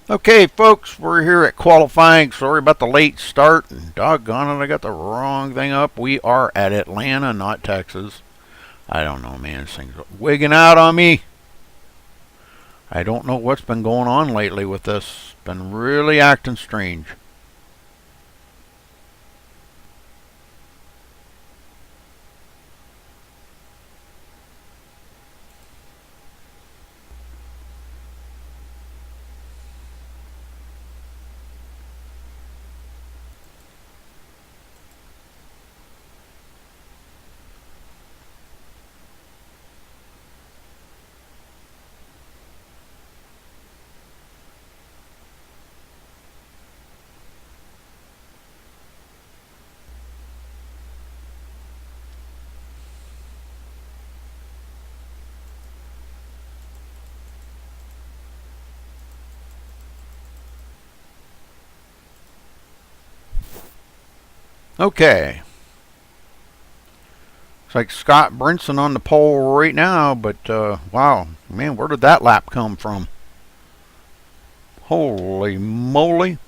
Okay, folks, we're here at qualifying. Sorry about the late start. Doggone it, I got the wrong thing up. We are at Atlanta, not Texas. I don't know, man. This thing's wigging out on me. I don't know what's been going on lately with this. Been really acting strange. Okay. It's like Scott Brinson on the pole right now, but wow, man, where did that lap come from? Holy moly.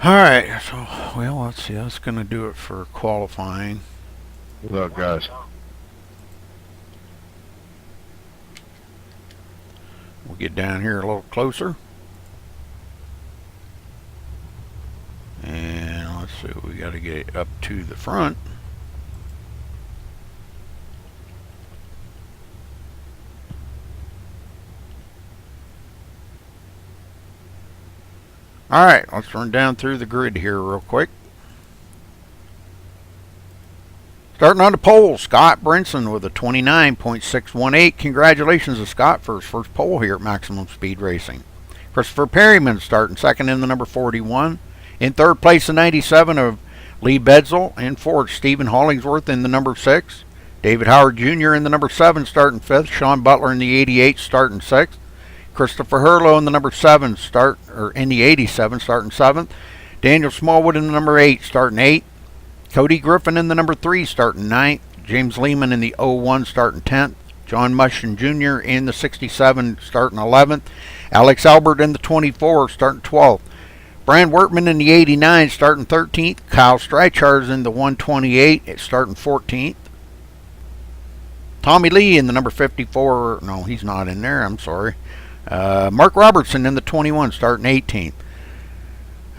Alright, so, well, let's see. That's going to do it for qualifying. What's up, guys? We'll get down here a little closer. And let's see, we got to get up to the front. Alright, let's run down through the grid here real quick. Starting on the pole, Scott Brinson with a 29.618. Congratulations to Scott for his first pole here at Maximum Speed Racing. Christopher Perryman starting second in the number 41. In third place, the 97 of Lee Bedsel. In fourth, Stephen Hollingsworth in the number 6. David Howard Jr. in the number 7 starting 5th. Sean Butler in the 88 starting 6th. Christopher Hurlow in the number 7 in the 87 starting 7th. Daniel Smallwood in the number 8 starting 8th. Cody Griffin in the number 3 starting 9th. James Lehman in the 01 starting 10th. John Mushin Jr. in the 67 starting 11th. Alex Albert in the 24 starting 12th. Brian Wertman in the 89 starting 13th. Kyle Streichars in the 128 starting 14th. Tommy Lee in the number 54. No, he's not in there. I'm sorry. Mark Robertson in the 21 starting 18th.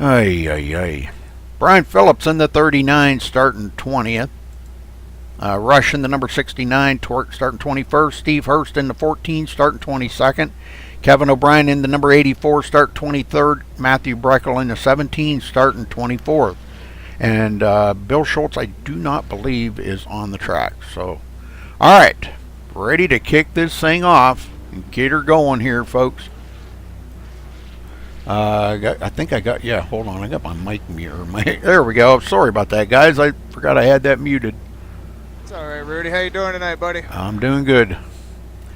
Ay. Brian Phillips in the 39 starting 20th. Rush in the number 69 starting 21st. Steve Hurst in the 14 starting 22nd. Kevin O'Brien in the number 84 starting 23rd. Matthew Breckel in the 17 starting 24th. And Bill Schultz, I do not believe, is on the track. So, all right, ready to kick this thing off and get her going here, folks. Yeah, hold on. I got my mic mirror. There we go. Sorry about that, guys. I forgot I had that muted. It's all right, Rudy. How you doing tonight, buddy? I'm doing good.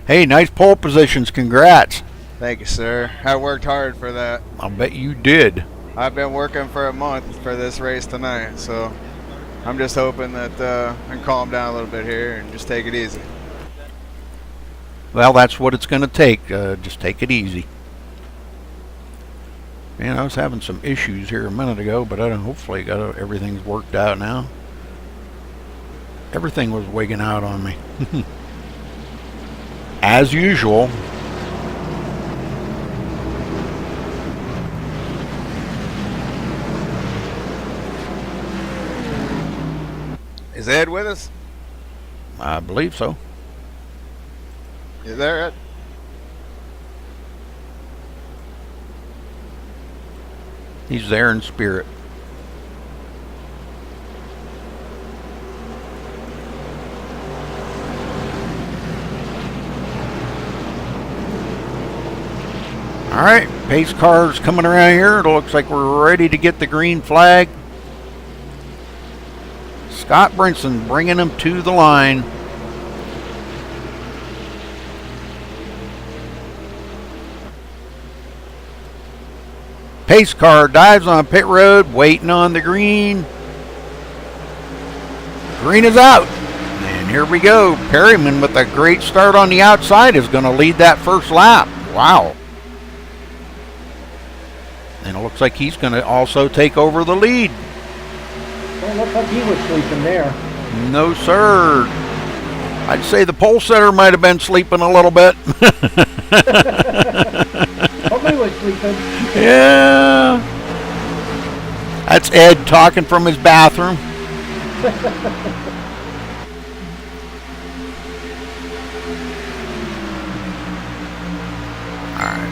Hey, nice pole positions. Congrats. Thank you, sir. I worked hard for that. I'll bet you did. I've been working for a month for this race tonight, so I'm just hoping that I can calm down a little bit here and just take it easy. Well, that's what it's going to take. Just take it easy. Man, I was having some issues here a minute ago, but hopefully everything's worked out now. Everything was wigging out on me. As usual. Is Ed with us? I believe so. You there, Ed? He's there in spirit. All right, pace cars coming around here. It looks like we're ready to get the green flag. Scott Brinson bringing him to the line. Pace car dives on pit road, waiting on the green. Green is out. And here we go. Perryman with a great start on the outside is going to lead that first lap. Wow. And it looks like he's going to also take over the lead. Well, looks like he was sleeping there. No, sir. I'd say the pole setter might have been sleeping a little bit. Probably was sleeping. Yeah. That's Ed talking from his bathroom. All right.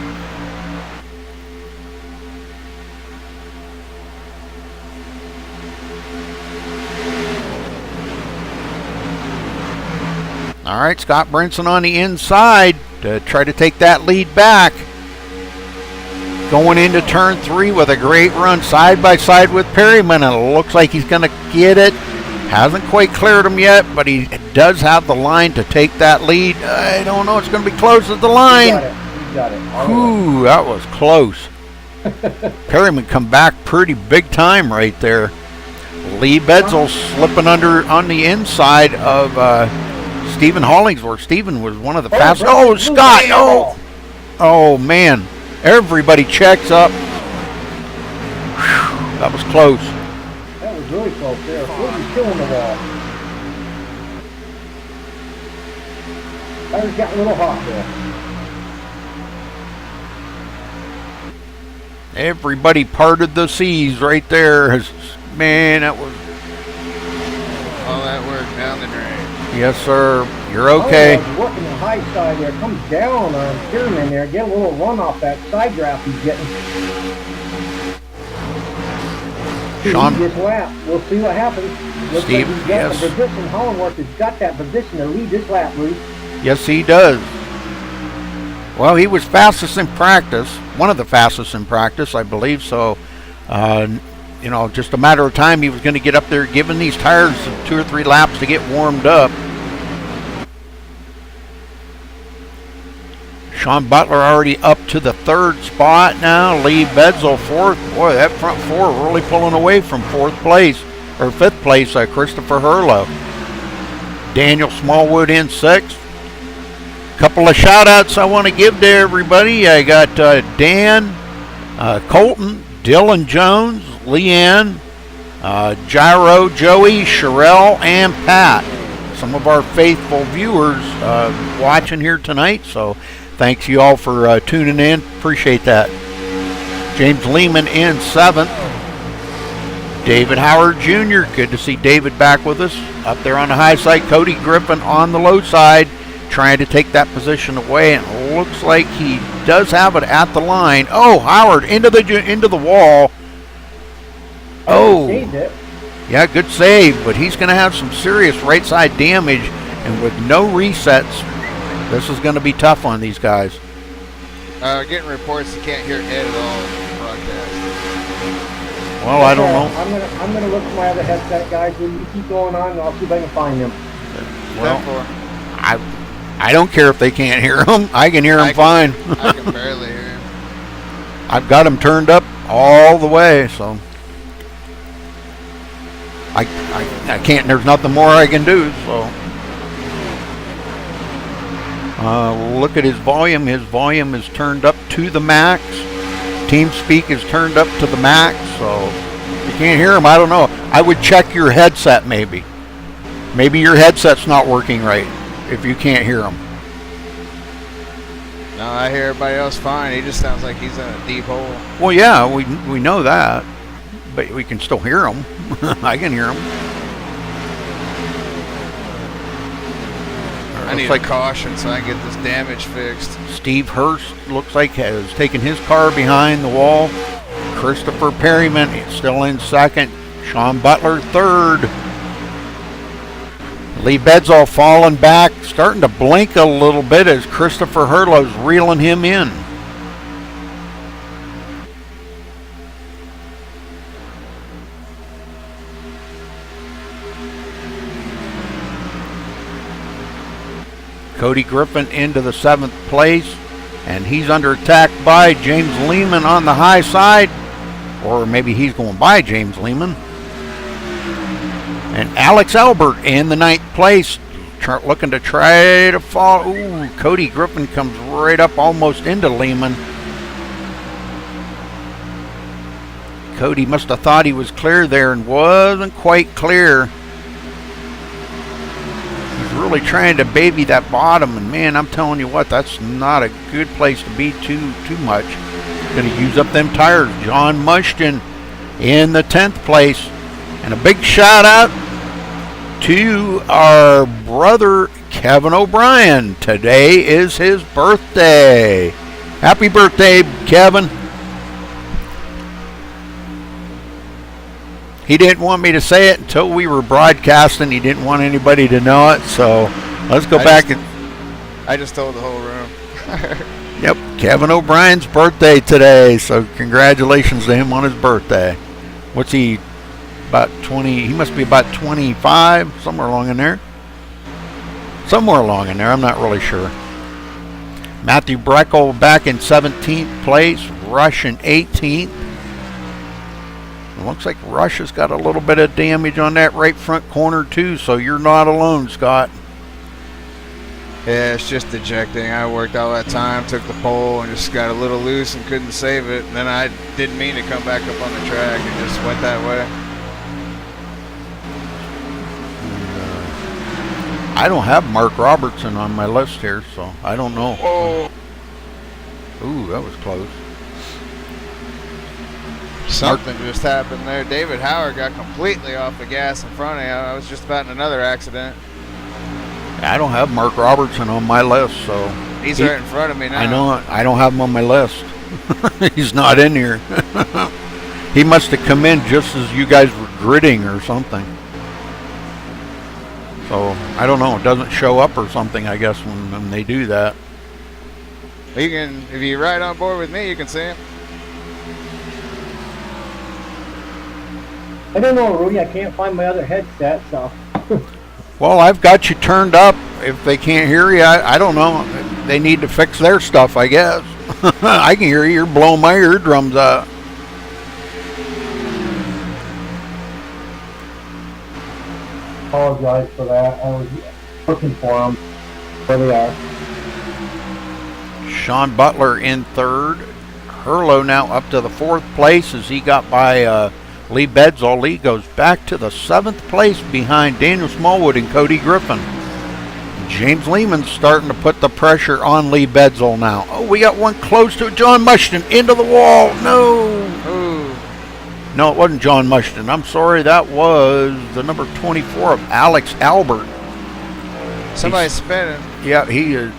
All right, Scott Brinson on the inside to try to take that lead back. Going into turn 3 with a great run side by side with Perryman, and it looks like he's going to get it. Hasn't quite cleared him yet, but he does have the line to take that lead. I don't know, it's going to be close at the line. You got it. Ooh, that was close. Perryman come back pretty big time right there. Lee Bedsel slipping under on the inside of Stephen Hollingsworth. Stephen was one of the fastest. Oh, Scott! Oh, oh man! Everybody checks up. Whew, that was close. That was really close there. What was killing the wall? Tires got a little hot there. Everybody parted the seas right there. Man, that was. All that work down the drain. Yes, sir. You're okay. Oh, working the high side there. Comes down on Spearman there. Get a little run off that side draft he's getting. Sean. This lap. We'll see what happens. Looks Steve, like he's got yes. the position. Hollenworth has got that position to lead this lap, Bruce. Yes, he does. Well, he was fastest in practice. One of the fastest in practice, I believe. So, you know, just a matter of time he was going to get up there, giving these tires 2 or 3 laps to get warmed up. Sean Butler already up to the 3rd spot now. Lee Bedsel 4th. Boy, that front 4 really pulling away from 4th place, or 5th place, Christopher Hurlow. Daniel Smallwood in 6th. Couple of shout outs I want to give to everybody. I got Dan, Colton, Dylan Jones, Leanne, Gyro, Joey, Sherelle, and Pat. Some of our faithful viewers watching here tonight, so thanks you all for tuning in. Appreciate that. James Lehman in 7th. David Howard Jr., good to see David back with us. Up there on the high side, Cody Griffin on the low side, trying to take that position away, and it looks like he does have it at the line. Oh, Howard into the wall. Oh, yeah, good save, but he's going to have some serious right side damage, and with no resets, this is going to be tough on these guys. Getting reports you can't hear Ed at all in the broadcast. Well, I don't know. I'm gonna look for my other headset, guys. Will you keep going on, and I'll see if I can find them. Well, I don't care if they can't hear them. I can hear them fine. I can barely hear him. I've got them turned up all the way, so I can't. There's nothing more I can do. So look at his volume. His volume is turned up to the max. TeamSpeak is turned up to the max. So if you can't hear him, I don't know. I would check your headset maybe. Maybe your headset's not working right if you can't hear him. No, I hear everybody else fine. He just sounds like he's in a deep hole. Well, yeah, we know that, but we can still hear him. I can hear him. I need a caution so I can get this damage fixed. Steve Hurst looks like has taken his car behind the wall. Christopher Perryman is still in second. Sean Butler third. Lee Bedsall falling back, starting to blink a little bit as Christopher Hurlow's reeling him in. Cody Griffin into the 7th place, and he's under attack by James Lehman on the high side, or maybe he's going by James Lehman. And Alex Albert in the 9th place, looking to try to fall. Ooh, Cody Griffin comes right up almost into Lehman. Cody must have thought he was clear there and wasn't quite clear. Really trying to baby that bottom, and man, I'm telling you what, that's not a good place to be too much. Going to use up them tires. John Mushton in the 10th place, and a big shout out to our brother Kevin O'Brien. Today is his birthday. Happy birthday, Kevin. He didn't want me to say it until we were broadcasting. He didn't want anybody to know it, so let's go back. I just told the whole room. Yep, Kevin O'Brien's birthday today, so congratulations to him on his birthday. What's he, about 20? He must be about 25, somewhere along in there. Somewhere along in there, I'm not really sure. Matthew Breckel back in 17th place, Rush in 18th. Looks like Rush has got a little bit of damage on that right front corner too, so you're not alone, Scott. Yeah, it's just ejecting. I worked all that time, took the pole, and just got a little loose and couldn't save it. And then I didn't mean to come back up on the track and just went that way. I don't have Mark Robertson on my list here, so I don't know. Whoa. Ooh, that was close. Something just happened there. David Howard got completely off the gas in front of you. I was just about in another accident. I don't have Mark Robertson on my list, so he's right in front of me now. I know. I don't have him on my list. He's not in here. He must have come in just as you guys were gridding or something. So I don't know. It doesn't show up or something, I guess, when they do that. You can, if you ride on board with me, you can see him. I don't know, Rudy. I can't find my other headset, so. Well, I've got you turned up. If they can't hear you, I don't know. They need to fix their stuff, I guess. I can hear you. You're blowing my eardrums out. Apologize for that. I was looking for them. Where they are. Sean Butler in third. Hurlow now up to the 4th place as he got by Lee Bedsall. Lee goes back to the 7th place behind Daniel Smallwood and Cody Griffin. James Lehman's starting to put the pressure on Lee Bedsall now. Oh, we got one close to it. John Mushton into the wall. No. Ooh. No, it wasn't John Mushton. I'm sorry. That was the number 24 of Alex Albert. Somebody's spinning. Yeah, he is.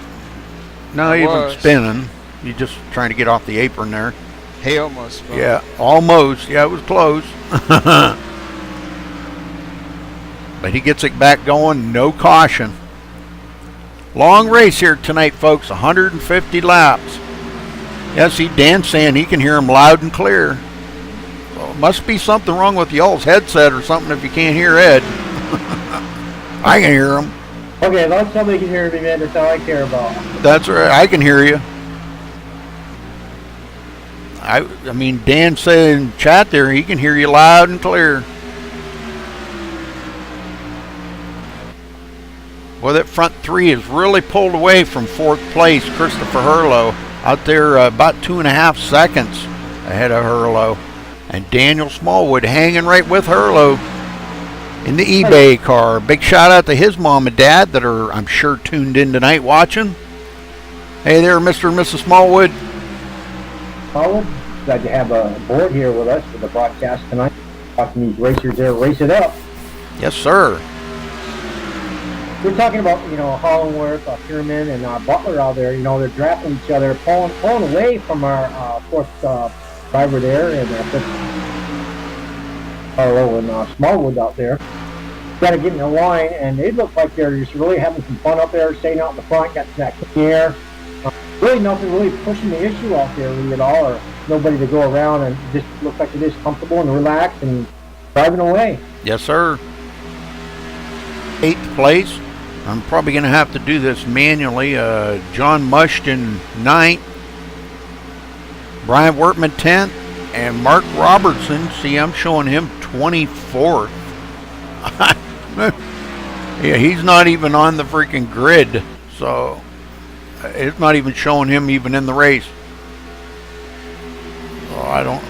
No, he wasn't spinning. He's just trying to get off the apron there. He almost spun. Yeah, almost. Yeah, it was close. But he gets it back going. No caution. Long race here tonight, folks. 150 laps. Yeah, see, Dan's saying he can hear him loud and clear. Well, must be something wrong with y'all's headset or something if you can't hear Ed. I can hear him. Okay, as long as somebody can hear me, man, that's all I care about. That's right. I can hear you. I mean, Dan said in chat there, he can hear you loud and clear. Well, that front 3 is really pulled away from 4th place. Christopher Hurlow out there about 2.5 seconds ahead of Hurlow. And Daniel Smallwood hanging right with Hurlow in the eBay car. Big shout out to his mom and dad that are, I'm sure, tuned in tonight watching. Hey there, Mr. and Mrs. Smallwood. Smallwood, glad to have a board here with us for the broadcast tonight. Watching these racers there race it up. Yes, sir. we're talking about, Hollingworth, Pierman, and Butler out there. They're drafting each other, pulling away from our fourth driver there, and Harlow and Smallwood out there. Got to get in the line, and they look like they're just really having some fun up there, staying out in the front, got that clean air. Really nothing really pushing the issue out there really at all, or nobody to go around, and just looks like they're just comfortable and relaxed and driving away. Yes, sir. 8th place. I'm probably going to have to do this manually. John Mushton 9th. Brian Wortman 10th. And Mark Robertson, see, I'm showing him 24th. Yeah, he's not even on the freaking grid. So it's not even showing him even in the race. So I don't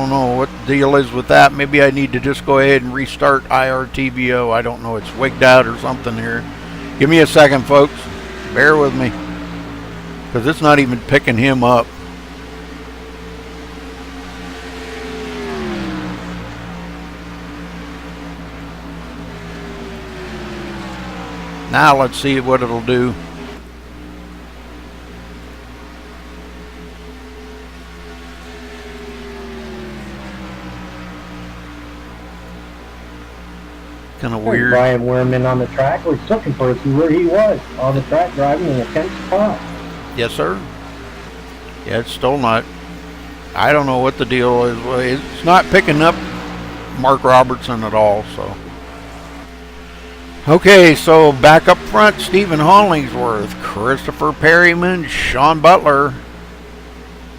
know what the deal is with that. Maybe I need to just go ahead and restart IRTVO. I don't know, it's wigged out or something here. Give me a second, folks. Bear with me, because it's not even picking him up. Now let's see what it'll do. Kind of weird. Brian Werman on the track. We're looking for to see where he was on the track, driving in the 10th spot. Yes, sir. Yeah, it's still not. I don't know what the deal is. Well, it's not picking up Mark Robertson at all. So, okay, so back up front, Stephen Hollingsworth, Christopher Perryman, Sean Butler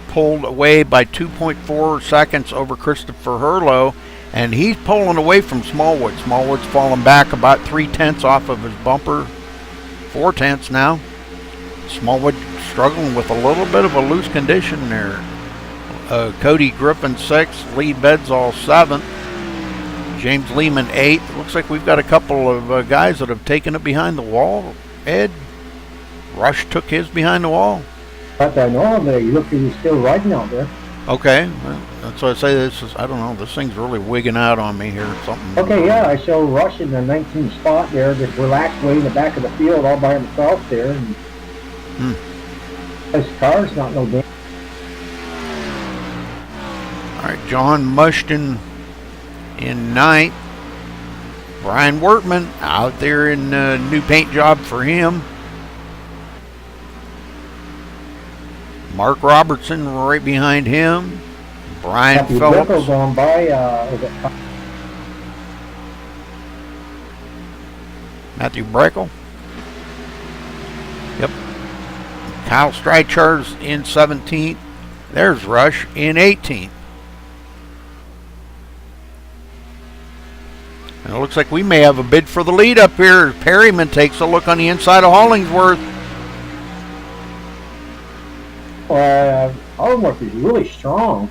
pulled away by 2.4 seconds over Christopher Hurlow. And he's pulling away from Smallwood. Smallwood's falling back about 3/10 off of his bumper. 4/10 now. Smallwood struggling with a little bit of a loose condition there. Cody Griffin 6th, Lee Bedsall 7th, James Lehman 8th. Looks like we've got a couple of guys that have taken it behind the wall. Ed Rush took his behind the wall. But I know him there. You look, he's still riding out there. Okay, well, that's why I say this is, I don't know, this thing's really wigging out on me here. Something. Okay, yeah, I show Rush in the 19th spot there, just relaxed way in the back of the field all by himself there. And his car's not no damage. All right, John Mushton in 9th. Brian Wortman out there in a new paint job for him. Mark Robertson right behind him. Brian Matthew Phillips. Brickle going by. Matthew Brickle. Yep. Kyle Streichard's in 17th. There's Rush in 18th. And it looks like we may have a bid for the lead up here. Perryman takes a look on the inside of Hollingsworth. Hollingworth is really strong,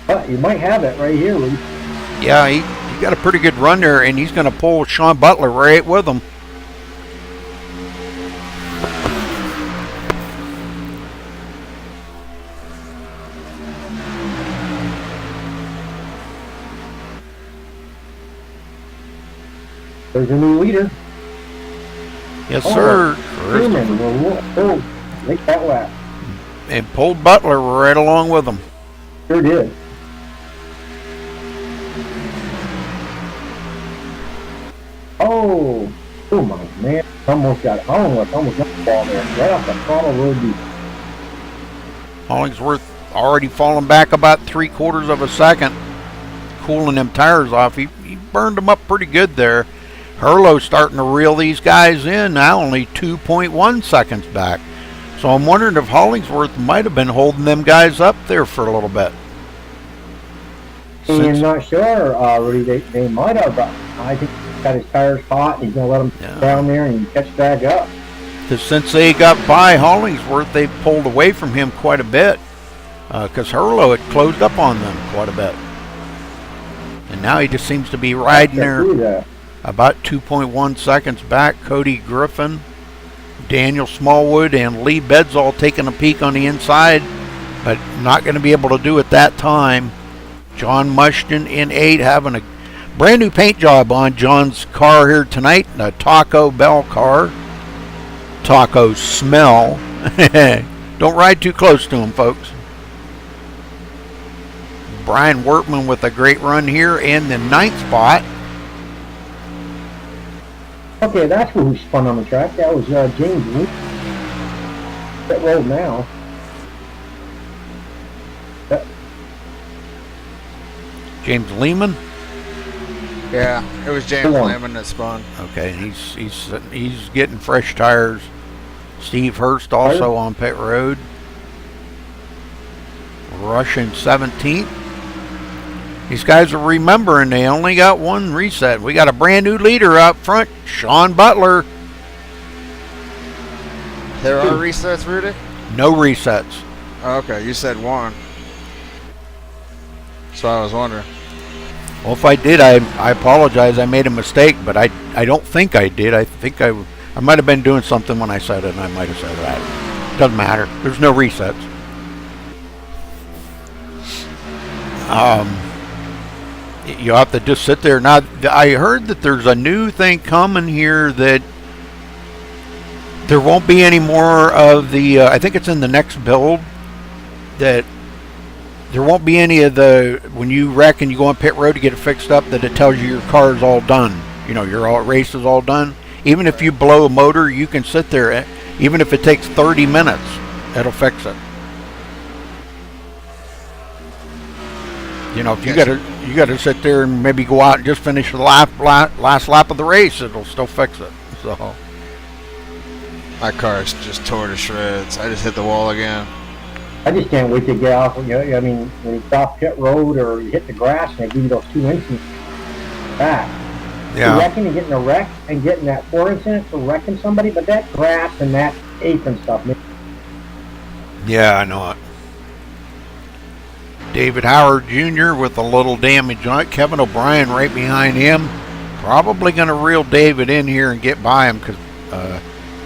but you might have it right here, Lee. Yeah, he got a pretty good run there, and he's going to pull Sean Butler right with him. There's a new leader. Yes, sir. Truman will make that lap. And pulled Butler right along with him. Sure did. Oh my man. Almost got it. Hollingsworth almost got the ball there. Right off the throttle road deep. Hollingsworth already falling back about 3/4 of a second. Cooling them tires off. He burned them up pretty good there. Hurlow's starting to reel these guys in now, only 2.1 seconds back. So I'm wondering if Hollingsworth might have been holding them guys up there for a little bit. I'm not sure, Rudy. They might have, but I think he's got his tires hot and he's going to let them down there and catch back up. Because since they got by Hollingsworth, they've pulled away from him quite a bit. Because Hurlow had closed up on them quite a bit. And now he just seems to be riding there about 2.1 seconds back. Cody Griffin, Daniel Smallwood, and Lee Bedsall taking a peek on the inside, but not going to be able to do it that time. John Mushton in 8 having a Brand new paint job on John's car here tonight. A Taco Bell car. Taco smell. Don't ride too close to him, folks. Brian Wortman with a great run here in the 9th spot. Okay, that's who spun on the track. That was James Lee. That road now. James Lehman. Yeah, it was James Lehman that spun. Okay, he's getting fresh tires. Steve Hurst also on pit road. Rushing 17th. These guys are remembering they only got one reset. We got a brand new leader up front, Sean Butler. There are resets, Rudy? No resets. Oh, okay, you said one. So I was wondering. Well, if I did, I apologize. I made a mistake, but I don't think I did. I think I might have been doing something when I said it, and I might have said that. Doesn't matter. There's no resets. You have to just sit there. Now, I heard that there's a new thing coming here that there won't be any more of the, I think it's in the next build, that there won't be any of the, when you wreck and you go on pit road to get it fixed up, that it tells you your car is all done. You know, your race is all done. Even if you blow a motor, you can sit there. Even if it takes 30 minutes, it'll fix it. You know, if you gotta sit there and maybe go out and just finish the last lap of the race, it'll still fix it. So my car's just tore to shreds. I just hit the wall again. I just can't wait to get off. You know, I mean, when you stop pit road or you hit the grass and they give you those 2 incidents back. yeah, Wrecking and getting a wreck and getting that 4 incidents for wrecking somebody, but that grass and that apron stuff. yeah, I know it. David Howard Jr. with a little damage on it. Kevin O'Brien right behind him. Probably going to reel David in here and get by him because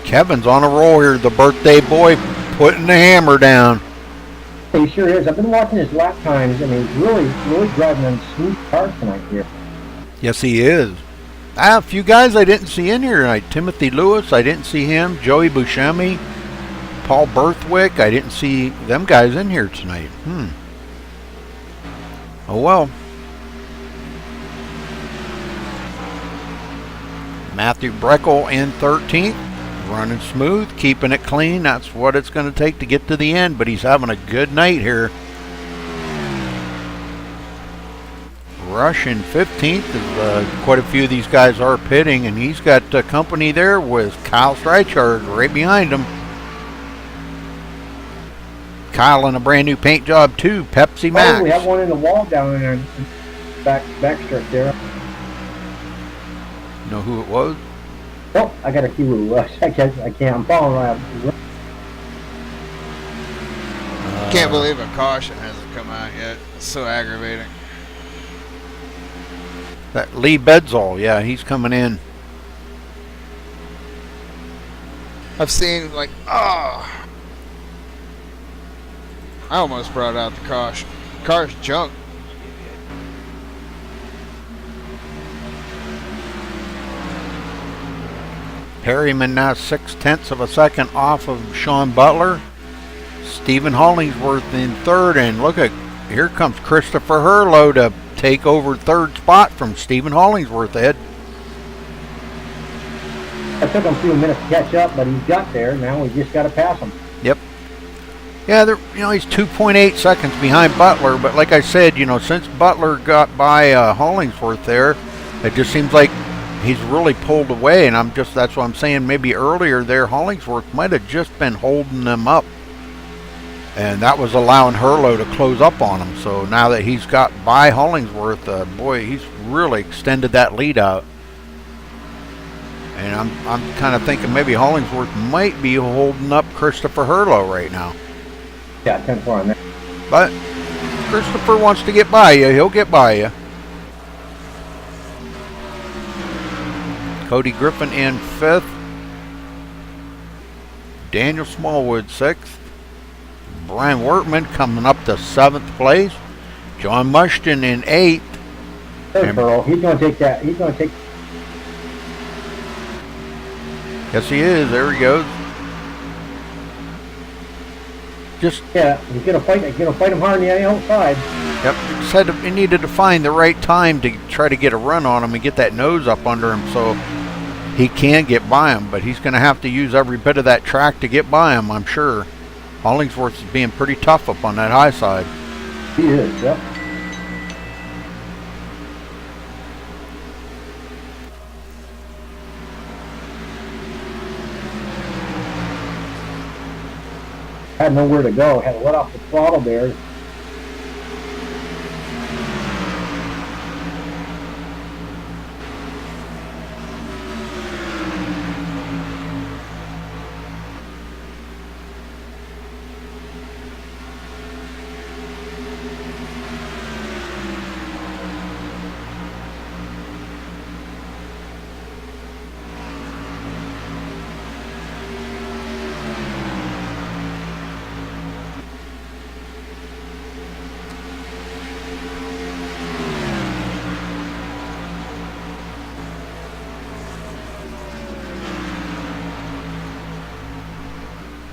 Kevin's on a roll here. The birthday boy putting the hammer down. He sure is. I've been watching his lap times, and he's really driving a smooth car tonight here. Yes, he is. A few guys I didn't see in here tonight. Timothy Lewis, I didn't see him. Joey Buscemi, Paul Berthwick, I didn't see them guys in here tonight. Oh well. Matthew Breckel in 13th. Running smooth, keeping it clean. That's what it's going to take to get to the end, but he's having a good night here. Rushing 15th. Quite a few of these guys are pitting, and he's got company there with Kyle Streichard right behind him. Kyle in a brand new paint job too, Pepsi Max. Oh, we have one in the wall down there in back strip there. Know who it was? Oh, I got a few. I can't. I'm following around. Can't believe a caution hasn't come out yet. It's so aggravating. That Lee Bedsall, yeah, he's coming in. I've seen I almost brought out the caution. Car's junk. Perryman now 0.6 of a second off of Sean Butler. Stephen Hollingsworth in third, and look at, here comes Christopher Hurlow to take over third spot from Stephen Hollingsworth, Ed. It took him a few minutes to catch up, but he's got there. Now we just got to pass him. Yep. Yeah, he's 2.8 seconds behind Butler, but like I said, since Butler got by Hollingsworth there, it just seems like he's really pulled away, and that's what I'm saying. Maybe earlier there, Hollingsworth might have just been holding them up, and that was allowing Hurlow to close up on him. So now that he's got by Hollingsworth, boy, he's really extended that lead out. And I'm kind of thinking maybe Hollingsworth might be holding up Christopher Hurlow right now. Yeah, 10-4 on that. But Christopher wants to get by you. He'll get by you. Cody Griffin in 5th. Daniel Smallwood 6th. Brian Wortman coming up to 7th place. John Mushton in 8th. There's Burrow. He's going to take that. He's going to take. Yes, he is. There he goes. Just Yeah, he's going to fight. He's going to fight him hard on the outside. yep. Just had to, he needed to find the right time to try to get a run on him and get that nose up under him so he can get by him. But he's going to have to use every bit of that track to get by him, I'm sure. Hollingsworth is being pretty tough up on that high side. He is. Yep. Had nowhere to go. Had to let off the throttle there.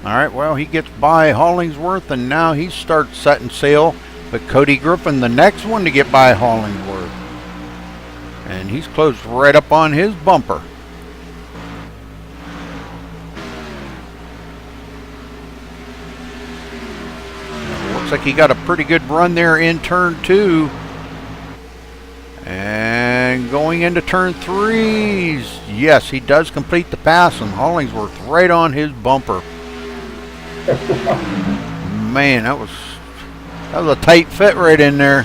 All right, well, he gets by Hollingsworth, and now he starts setting sail. But Cody Griffin, the next one to get by Hollingsworth. And he's closed right up on his bumper. Looks like he got a pretty good run there in turn 2. And going into turn 3, yes, he does complete the pass, and Hollingsworth right on his bumper. Man, that was a tight fit right in there.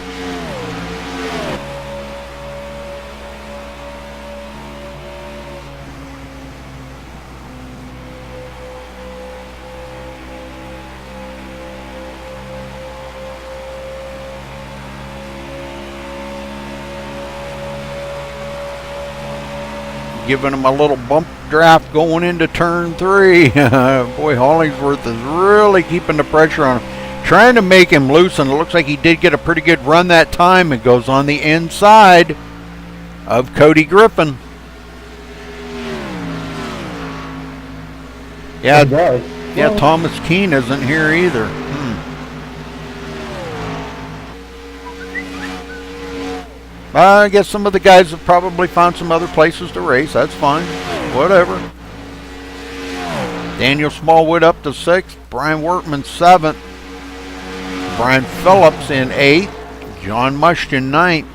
Giving him a little bump draft going into turn 3. Boy, Hollingsworth is really keeping the pressure on him, trying to make him loose, and it looks like he did get a pretty good run that time. It goes on the inside of Cody Griffin. Yeah, yeah. Thomas Keene isn't here either. I guess some of the guys have probably found some other places to race. That's fine. Whatever. Daniel Smallwood up to 6th. Brian Wortman 7th. Brian Phillips in 8th. John Mushkin 9th.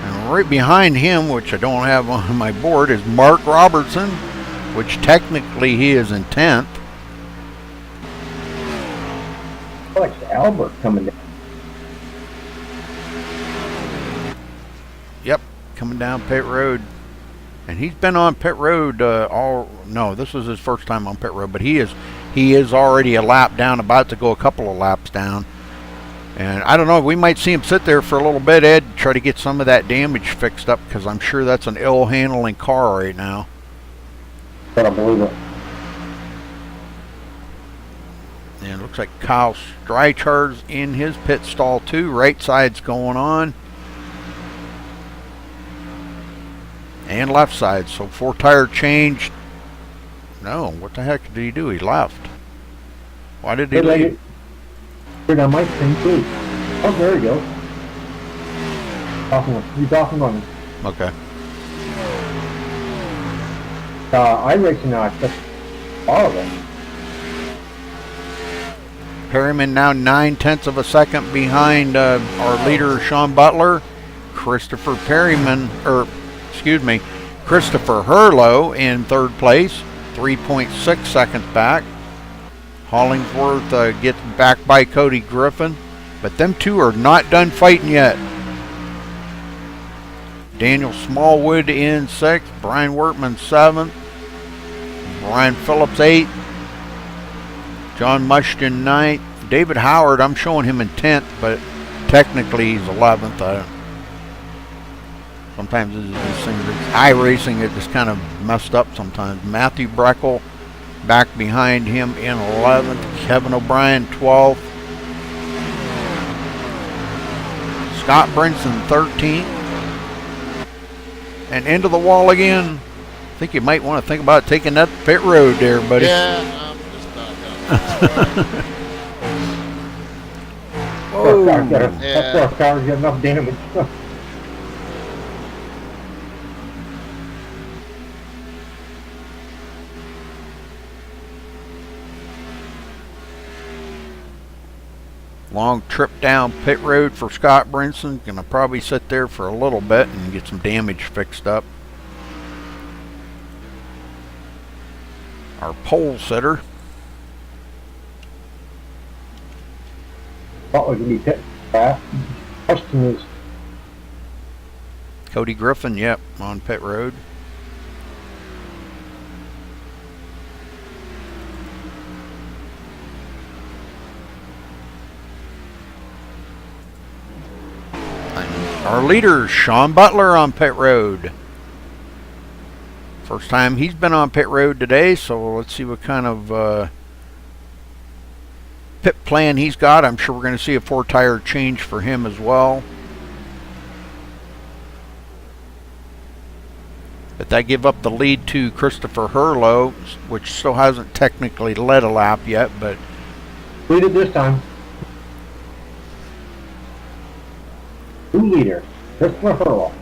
And right behind him, which I don't have on my board, is Mark Robertson, which technically he is in 10th. Alex Albert coming down. Yep, coming down pit road. And he's been on pit road no, this was his first time on pit road, but he is already a lap down, about to go a couple of laps down. And I don't know, we might see him sit there for a little bit, Ed, try to get some of that damage fixed up, because I'm sure that's an ill handling car right now. I don't believe it. And it looks like Kyle Streichard's in his pit stall too. Right side's going on. And left side, so 4-tire change. No, what the heck did he do? He left. Why did he leave? Here on my screen too. Oh, there we go. He's off and running. Okay. iRacing now, just all of them. Perryman now 9/10 of a second behind our leader Sean Butler. Christopher Hurlow in 3rd place, 3.6 seconds back. Hollingsworth gets back by Cody Griffin, but them two are not done fighting yet. Daniel Smallwood in 6th, Brian Wortman 7th, Brian Phillips 8th, John Mushkin 9th, David Howard, I'm showing him in 10th, but technically he's 11th. Sometimes these things, iRacing, it just kind of messed up sometimes. Matthew Breckel back behind him in 11th. Kevin O'Brien 12th. Scott Brinson 13th. And into the wall again. I think you might want to think about taking that pit road there, buddy. Yeah, I'm just not going. Whoa. That poor car's got enough damage. Long trip down pit road for Scott Brinson. Gonna probably sit there for a little bit and get some damage fixed up. Our pole sitter. Thought we could be pit fast. Question is, Cody Griffin, yep, on pit road. And our leader, Sean Butler, on pit road. First time he's been on pit road today, so let's see what kind of pit plan he's got. I'm sure we're going to see a 4-tire change for him as well. But that give up the lead to Christopher Hurlow, which still hasn't technically led a lap yet, but we did this time. New leader, Christopher Hurlow.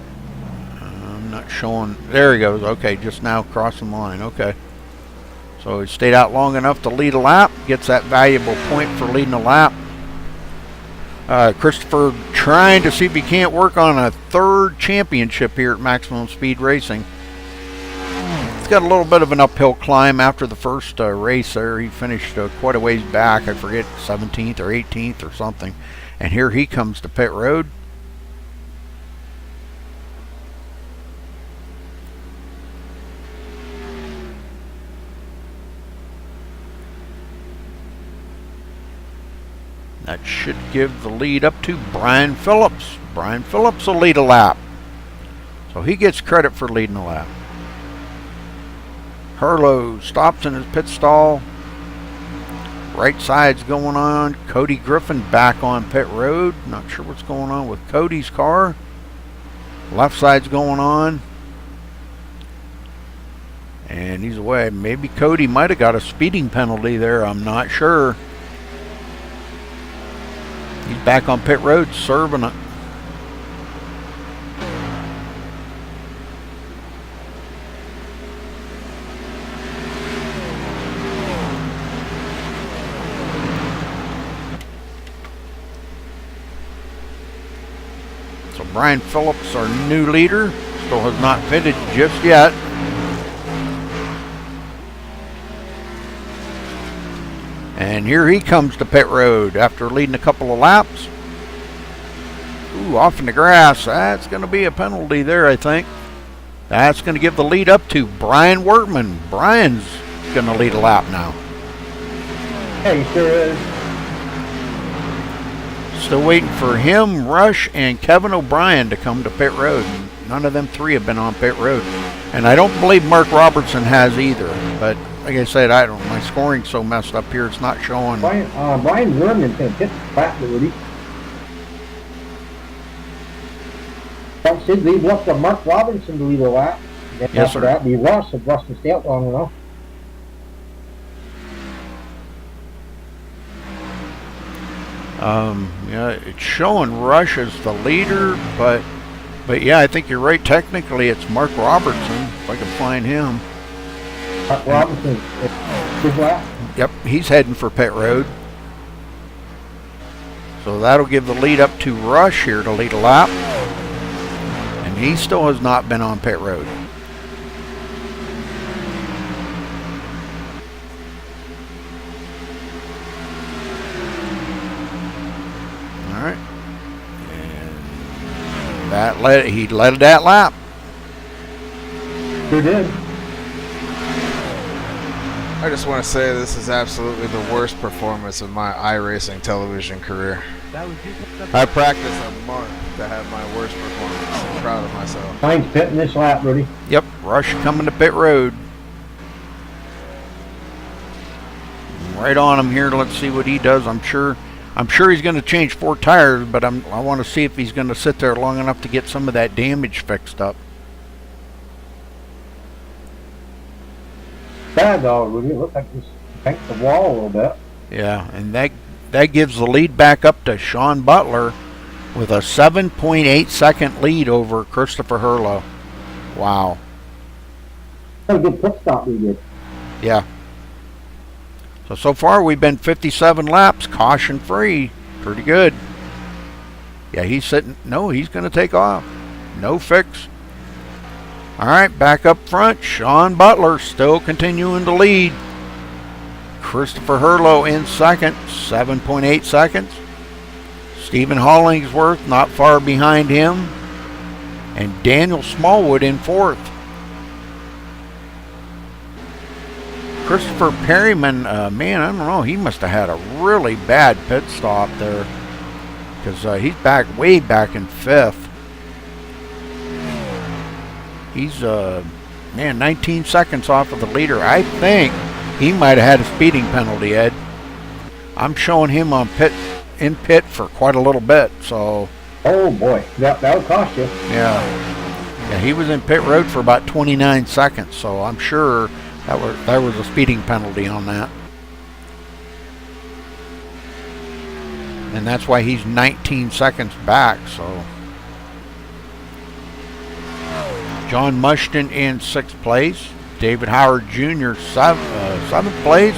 I'm not showing. There he goes. Okay, just now crossing the line. Okay. So he stayed out long enough to lead a lap. Gets that valuable point for leading a lap. Christopher trying to see if he can't work on a 3rd championship here at Maximum Speed Racing. He's got a little bit of an uphill climb after the first race there. He finished quite a ways back. I forget, 17th or 18th or something. And here he comes to pit road. That should give the lead up to Brian Phillips. Brian Phillips will lead a lap. So he gets credit for leading a lap. Hurlow stops in his pit stall. Right side's going on. Cody Griffin back on pit road. Not sure what's going on with Cody's car. Left side's going on. And he's away. Maybe Cody might have got a speeding penalty there. I'm not sure. He's back on pit road serving it. So Brian Phillips, our new leader, still has not pitted just yet. And here he comes to pit road after leading a couple of laps. Ooh, off in the grass. That's going to be a penalty there, I think. That's going to give the lead up to Brian Workman. Brian's going to lead a lap now. Hey, he sure is. Still waiting for him, Rush, and Kevin O'Brien to come to pit road. None of them three have been on pit road. And I don't believe Mark Robertson has either. But like I said, I don't. My scoring's so messed up here, it's not showing. Brian Werman's going to hit the flat, Woody. Don't see leave left for Mark Robinson to lead a lap. Then Yes, after sir. that, be Russ if Russ can stay out long enough. Yeah, it's showing Rush as the leader, but yeah, I think you're right. Technically, it's Mark Robertson, if I can find him. Mark Robinson, his lap. Yep, he's heading for pit road. So that'll give the lead up to Rush here to lead a lap. And he still has not been on pit road. Alright. And he led that lap. Sure did. I just want to say this is absolutely the worst performance of my iRacing television career. I practiced a month to have my worst performance. I'm proud of myself. Mine's pitting this lap, Rudy. Yep, Rush coming to pit road. Right on him here. Let's see what he does. I'm sure I'm sure he's going to change 4 tires, but I want to see if he's going to sit there long enough to get some of that damage fixed up. Bad though, Rudy. It looks like he's tanked the wall a little bit. Yeah, and that gives the lead back up to Sean Butler with a 7.8 second lead over Christopher Hurlow. Wow. What a good pit stop we did. Yeah. So far we've been 57 laps, caution free. Pretty good. Yeah, he's sitting. No, he's going to take off. No fix. All right, back up front. Sean Butler still continuing to lead. Christopher Hurlow in second, 7.8 seconds. Stephen Hollingsworth not far behind him. And Daniel Smallwood in fourth. Christopher Perryman, man, I don't know. He must have had a really bad pit stop there. Because he's way back in fifth. He's, man, 19 seconds off of the leader. I think he might have had a speeding penalty, Ed. I'm showing him on in pit for quite a little bit, so. Oh boy, that would cost you. Yeah, he was in pit road for about 29 seconds, so I'm sure there was a speeding penalty on that. And that's why he's 19 seconds back, so. John Mushton in 6th place. David Howard Jr. 7th place.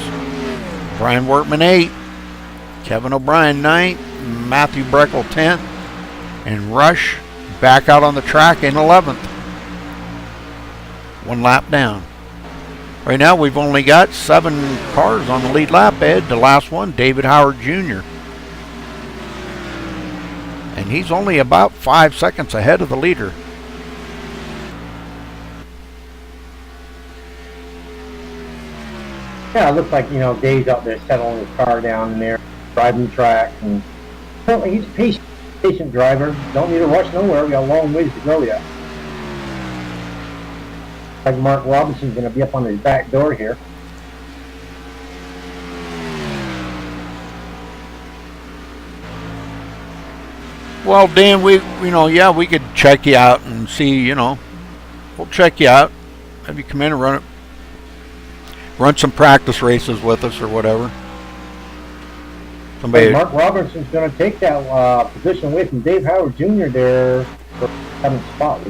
Brian Workman 8th. Kevin O'Brien 9th. Matthew Breckel 10th. And Rush back out on the track in 11th. 1 lap down. Right now we've only got 7 cars on the lead lap, Ed. The last one, David Howard Jr. And he's only about 5 seconds ahead of the leader. Yeah, it looks like, Dave's out there settling his car down in there, driving the track, and he's a patient driver. Don't need to rush nowhere. We got a long ways to go yet. Like Mark Robinson's going to be up on his back door here. Well, Dan, we could check you out and see, we'll check you out. Have you come in and run some practice races with us or whatever. Mark Robinson's going to take that position away from Dave Howard Jr. there for 7th spot.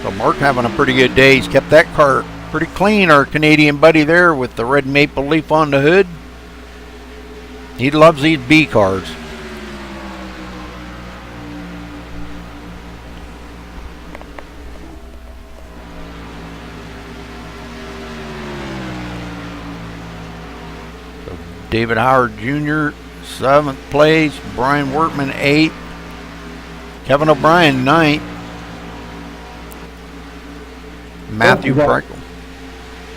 So Mark having a pretty good day. He's kept that car pretty clean, our Canadian buddy there with the red maple leaf on the hood. He loves these B cars. David Howard Jr., 7th place. Brian Workman, 8th. Kevin O'Brien, 9th. Matthew Breckel.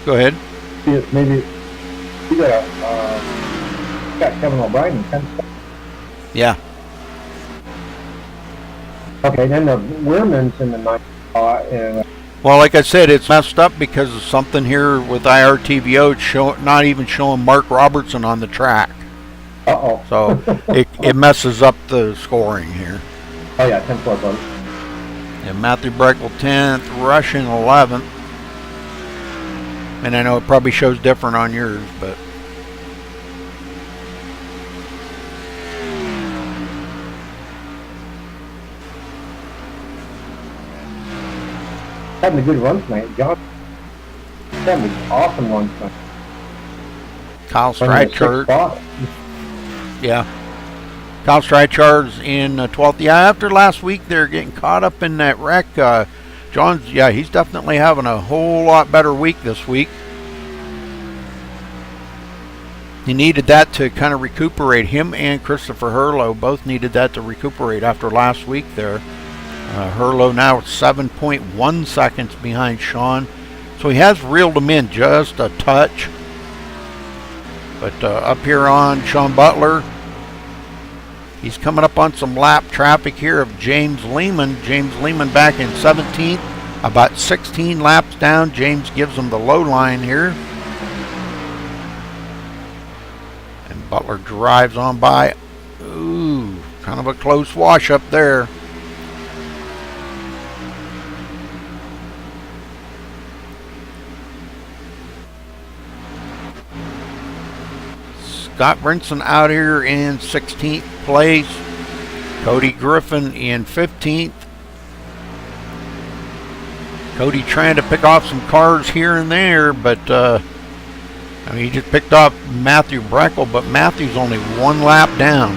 Go ahead. Maybe you got Kevin O'Brien in 10th. Yeah. Okay, then the Weirman's in the 9th spot. Well, like I said, it's messed up because of something here with IRTVO. It's not even showing Mark Robertson on the track. Uh-oh. So it messes up the scoring here. Oh, yeah, 10th place, buddy. And Matthew Breckel 10th, Rush in 11th. And I know it probably shows different on yours, but. Having a good run tonight. John having an awesome run tonight. Kyle Streichard. Yeah. Kyle Streichard's in 12th. Yeah, after last week, they're getting caught up in that wreck. John's, yeah, he's definitely having a whole lot better week this week. He needed that to kind of recuperate. Him and Christopher Hurlow both needed that to recuperate after last week there. Hurlow now 7.1 seconds behind Sean. So he has reeled him in just a touch. But up here on Sean Butler, he's coming up on some lap traffic here of James Lehman. James Lehman back in 17th. About 16 laps down, James gives them the low line here. And Butler drives on by. Ooh, kind of a close wash up there. Scott Brinson out here in 16th place. Cody Griffin in 15th. Cody trying to pick off some cars here and there, but I mean, he just picked off Matthew Breckel, but Matthew's only one lap down.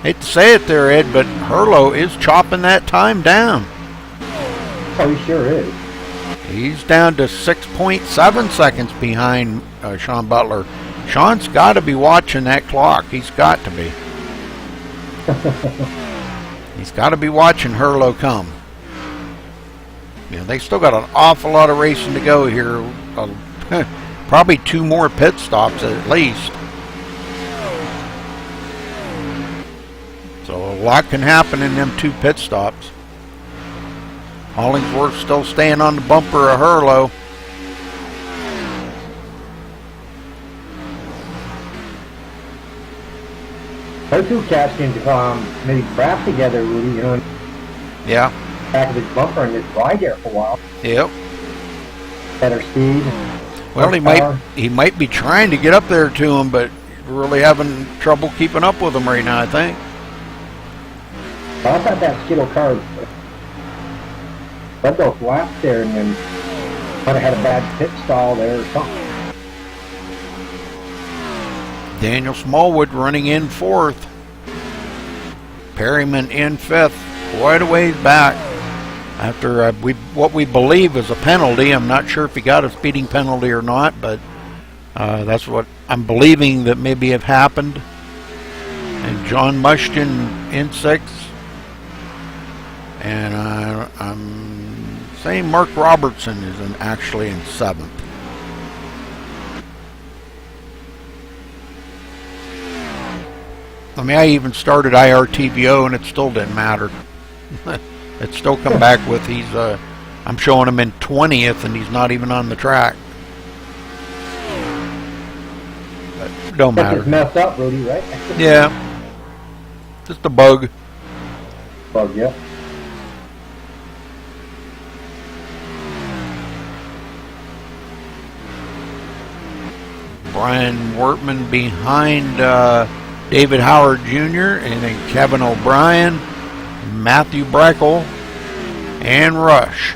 Hate to say it there, Ed, but Herlo is chopping that time down. Oh, he sure is. He's down to 6.7 seconds behind Sean Butler. Sean's got to be watching that clock. He's got to be. He's got to be watching Herlo come. You know, they still got an awful lot of racing to go here. Probably 2 more pit stops at least. So a lot can happen in them 2 pit stops. Hollingsworth still staying on the bumper of Herlo. Those 2 cats can maybe craft together, Rudy, you know. Yeah. Back of his bumper and just ride there for a while. Yep. Better speed. Well, he might be trying to get up there to him, but really having trouble keeping up with him right now, I think. Well, I thought that Skittle car led those laps there and then might have had a bad pit stall there or something. Daniel Smallwood running in 4th. Perryman in 5th. Quite a ways back after what we believe is a penalty. I'm not sure if he got a speeding penalty or not, but that's what I'm believing that maybe have happened. And John Mushkin in 6th. And I'm saying Mark Robertson is actually in 7th. I mean, I even started IRTVO and it still didn't matter. It still come back with I'm showing him in 20th and he's not even on the track. But don't matter. It's messed up, Rudy, right? Yeah. Just a bug. Bug, yeah. Brian Wortman behind David Howard Jr. and then Kevin O'Brien, Matthew Breckel, and Rush.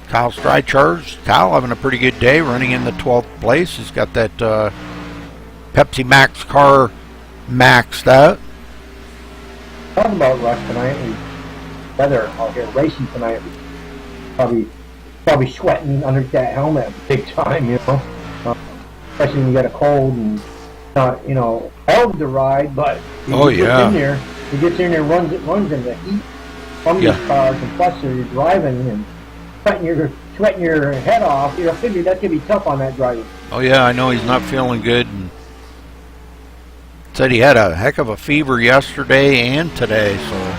Kyle Streichars. Kyle having a pretty good day, running in the 12th place. He's got that Pepsi Max car maxed out. Talking about Rush tonight, weather out here racing tonight, probably sweating under that helmet big time, you know. Especially when you got a cold and not, you know, held to ride, but he gets in there, runs in the heat from these cars, and plus you're driving and sweating your head off. You know, figure that's gonna be tough on that driver. Oh yeah, I know he's not feeling good. And said he had a heck of a fever yesterday and today, so.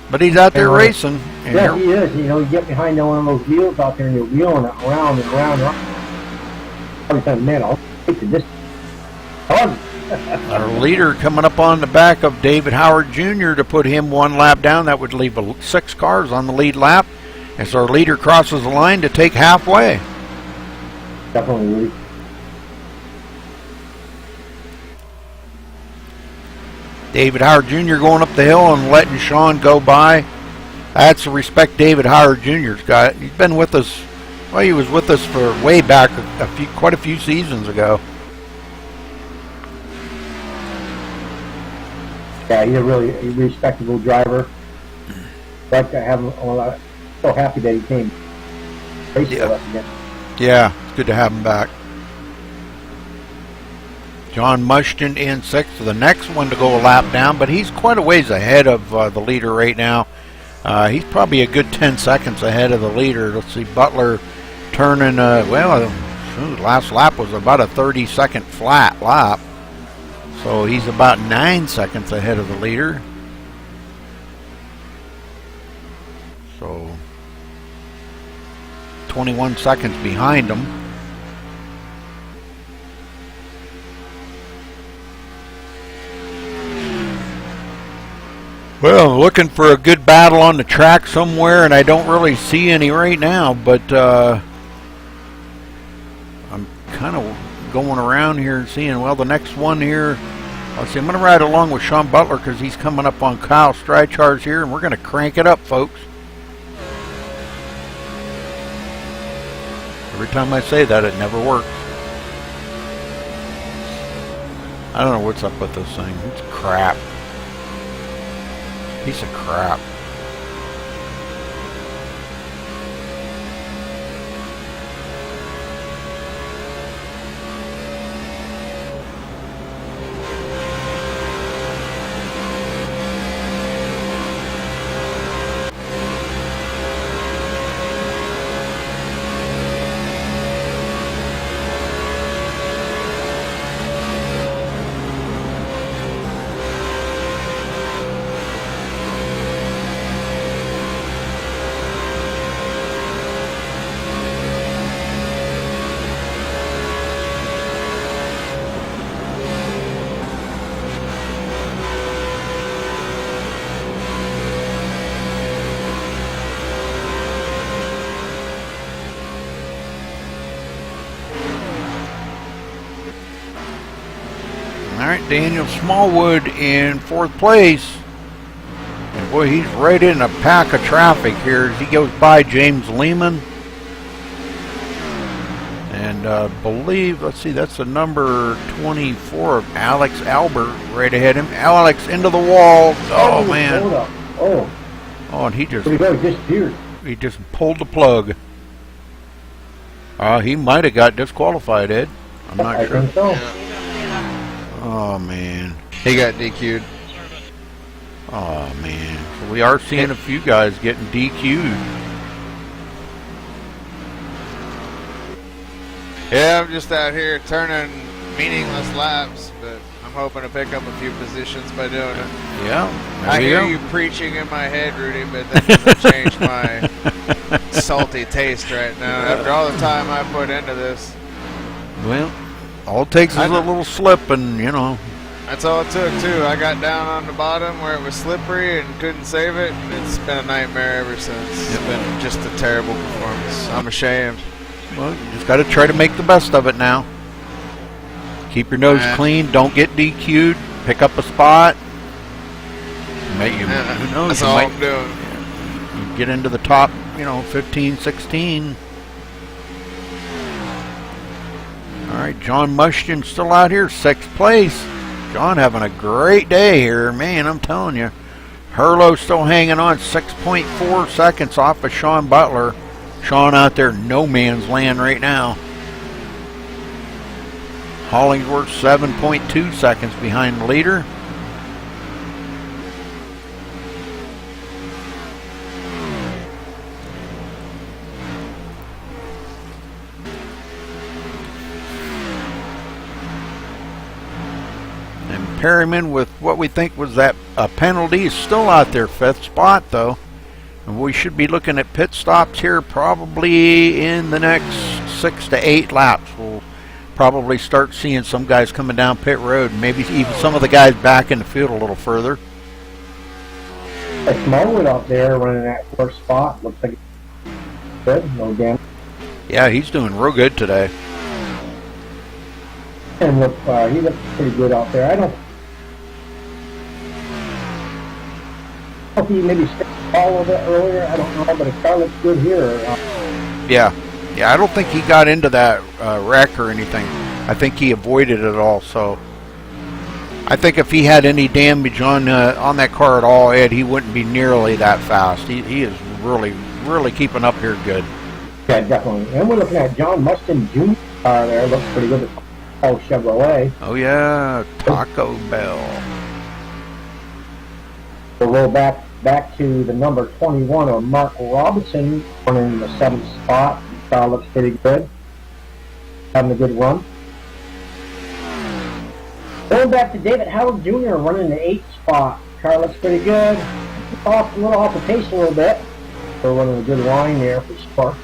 But he's out there racing. Yeah, he is. You know, you get behind one of those wheels out there and you're wheeling it around and around. Probably said, man, I'll take the distance. Our leader coming up on the back of David Howard Jr. to put him 1 lap down. That would leave 6 cars on the lead lap as our leader crosses the line to take halfway. Definitely. David Howard Jr. going up the hill and letting Sean go by. That's the respect David Howard Jr.'s got. He's been with us. Well, he was with us for way back, quite a few seasons ago. Yeah, he's a really respectable driver. Like to have him. So happy that he came racing with us again. Yeah, it's good to have him back. John Mushton in 6th, the next one to go a lap down, but he's quite a ways ahead of the leader right now. He's probably a good 10 seconds ahead of the leader. Let's see, Butler turning, well, last lap was about a 30-second flat lap. So he's about 9 seconds ahead of the leader. So 21 seconds behind him. Well, looking for a good battle on the track somewhere, and I don't really see any right now, but I'm kind of going around here and seeing, well, the next one here, let's see, I'm going to ride along with Sean Butler because he's coming up on Kyle Strychar's here, and we're going to crank it up, folks. Every time I say that, it never works. I don't know what's up with this thing. It's crap. Piece of crap. Alright, Daniel Smallwood in 4th place. And boy, he's right in a pack of traffic here as he goes by James Lehman. And believe, let's see, that's the number 24 of Alex Albert right ahead of him. Alex into the wall. Oh, man. Oh, and he just disappeared. He just pulled the plug. He might have got disqualified, Ed. I'm not sure. I think so. Oh, man. He got DQ'd. Oh, man. So we are seeing a few guys getting DQ'd. Yeah, I'm just out here turning meaningless laps, but I'm hoping to pick up a few positions by doing it. Yeah. I hear you preaching in my head, Rudy, but that doesn't change my salty taste right now after all the time I put into this. Well, all it takes is a little slip, and you know. That's all it took, too. I got down on the bottom where it was slippery and couldn't save it, and it's been a nightmare ever since. It's been just a terrible performance. I'm ashamed. Well, you just got to try to make the best of it now. Keep your nose clean. Don't get DQ'd. Pick up a spot. Who knows? That's all I'm doing. You get into the top, 15, 16. All right, John Mushkin still out here, 6th place. John having a great day here. Man, I'm telling you. Hurlow still hanging on, 6.4 seconds off of Sean Butler. Sean out there, no man's land right now. Hollingsworth, 7.2 seconds behind the leader. Perryman, with what we think was that penalty, is still out there, 5th spot though, and we should be looking at pit stops here probably in the next 6 to 8 laps. We'll probably start seeing some guys coming down pit road, maybe even some of the guys back in the field a little further. Smallwood out there running that 4th spot, looks like good, no damage. Yeah, he's doing real good today. And he looks pretty good out there. I don't know if he maybe stepped a little bit earlier. I don't know, but his car looks good here. Yeah, I don't think he got into that wreck or anything. I think he avoided it all. So I think if he had any damage on that car at all, Ed, he wouldn't be nearly that fast. He is really keeping up here good. Yeah, definitely. And we're looking at John Mustin Jr. car there. Looks pretty good. Oh, Chevrolet. Oh yeah, Taco Bell. We'll roll back to the number 21 of Mark Robinson running the 7th spot. Car looks pretty good. Having a good run. Going back to David Howard Jr. running the 8th spot. Car looks pretty good. A little off the pace a little bit. We're running a good line there for sure.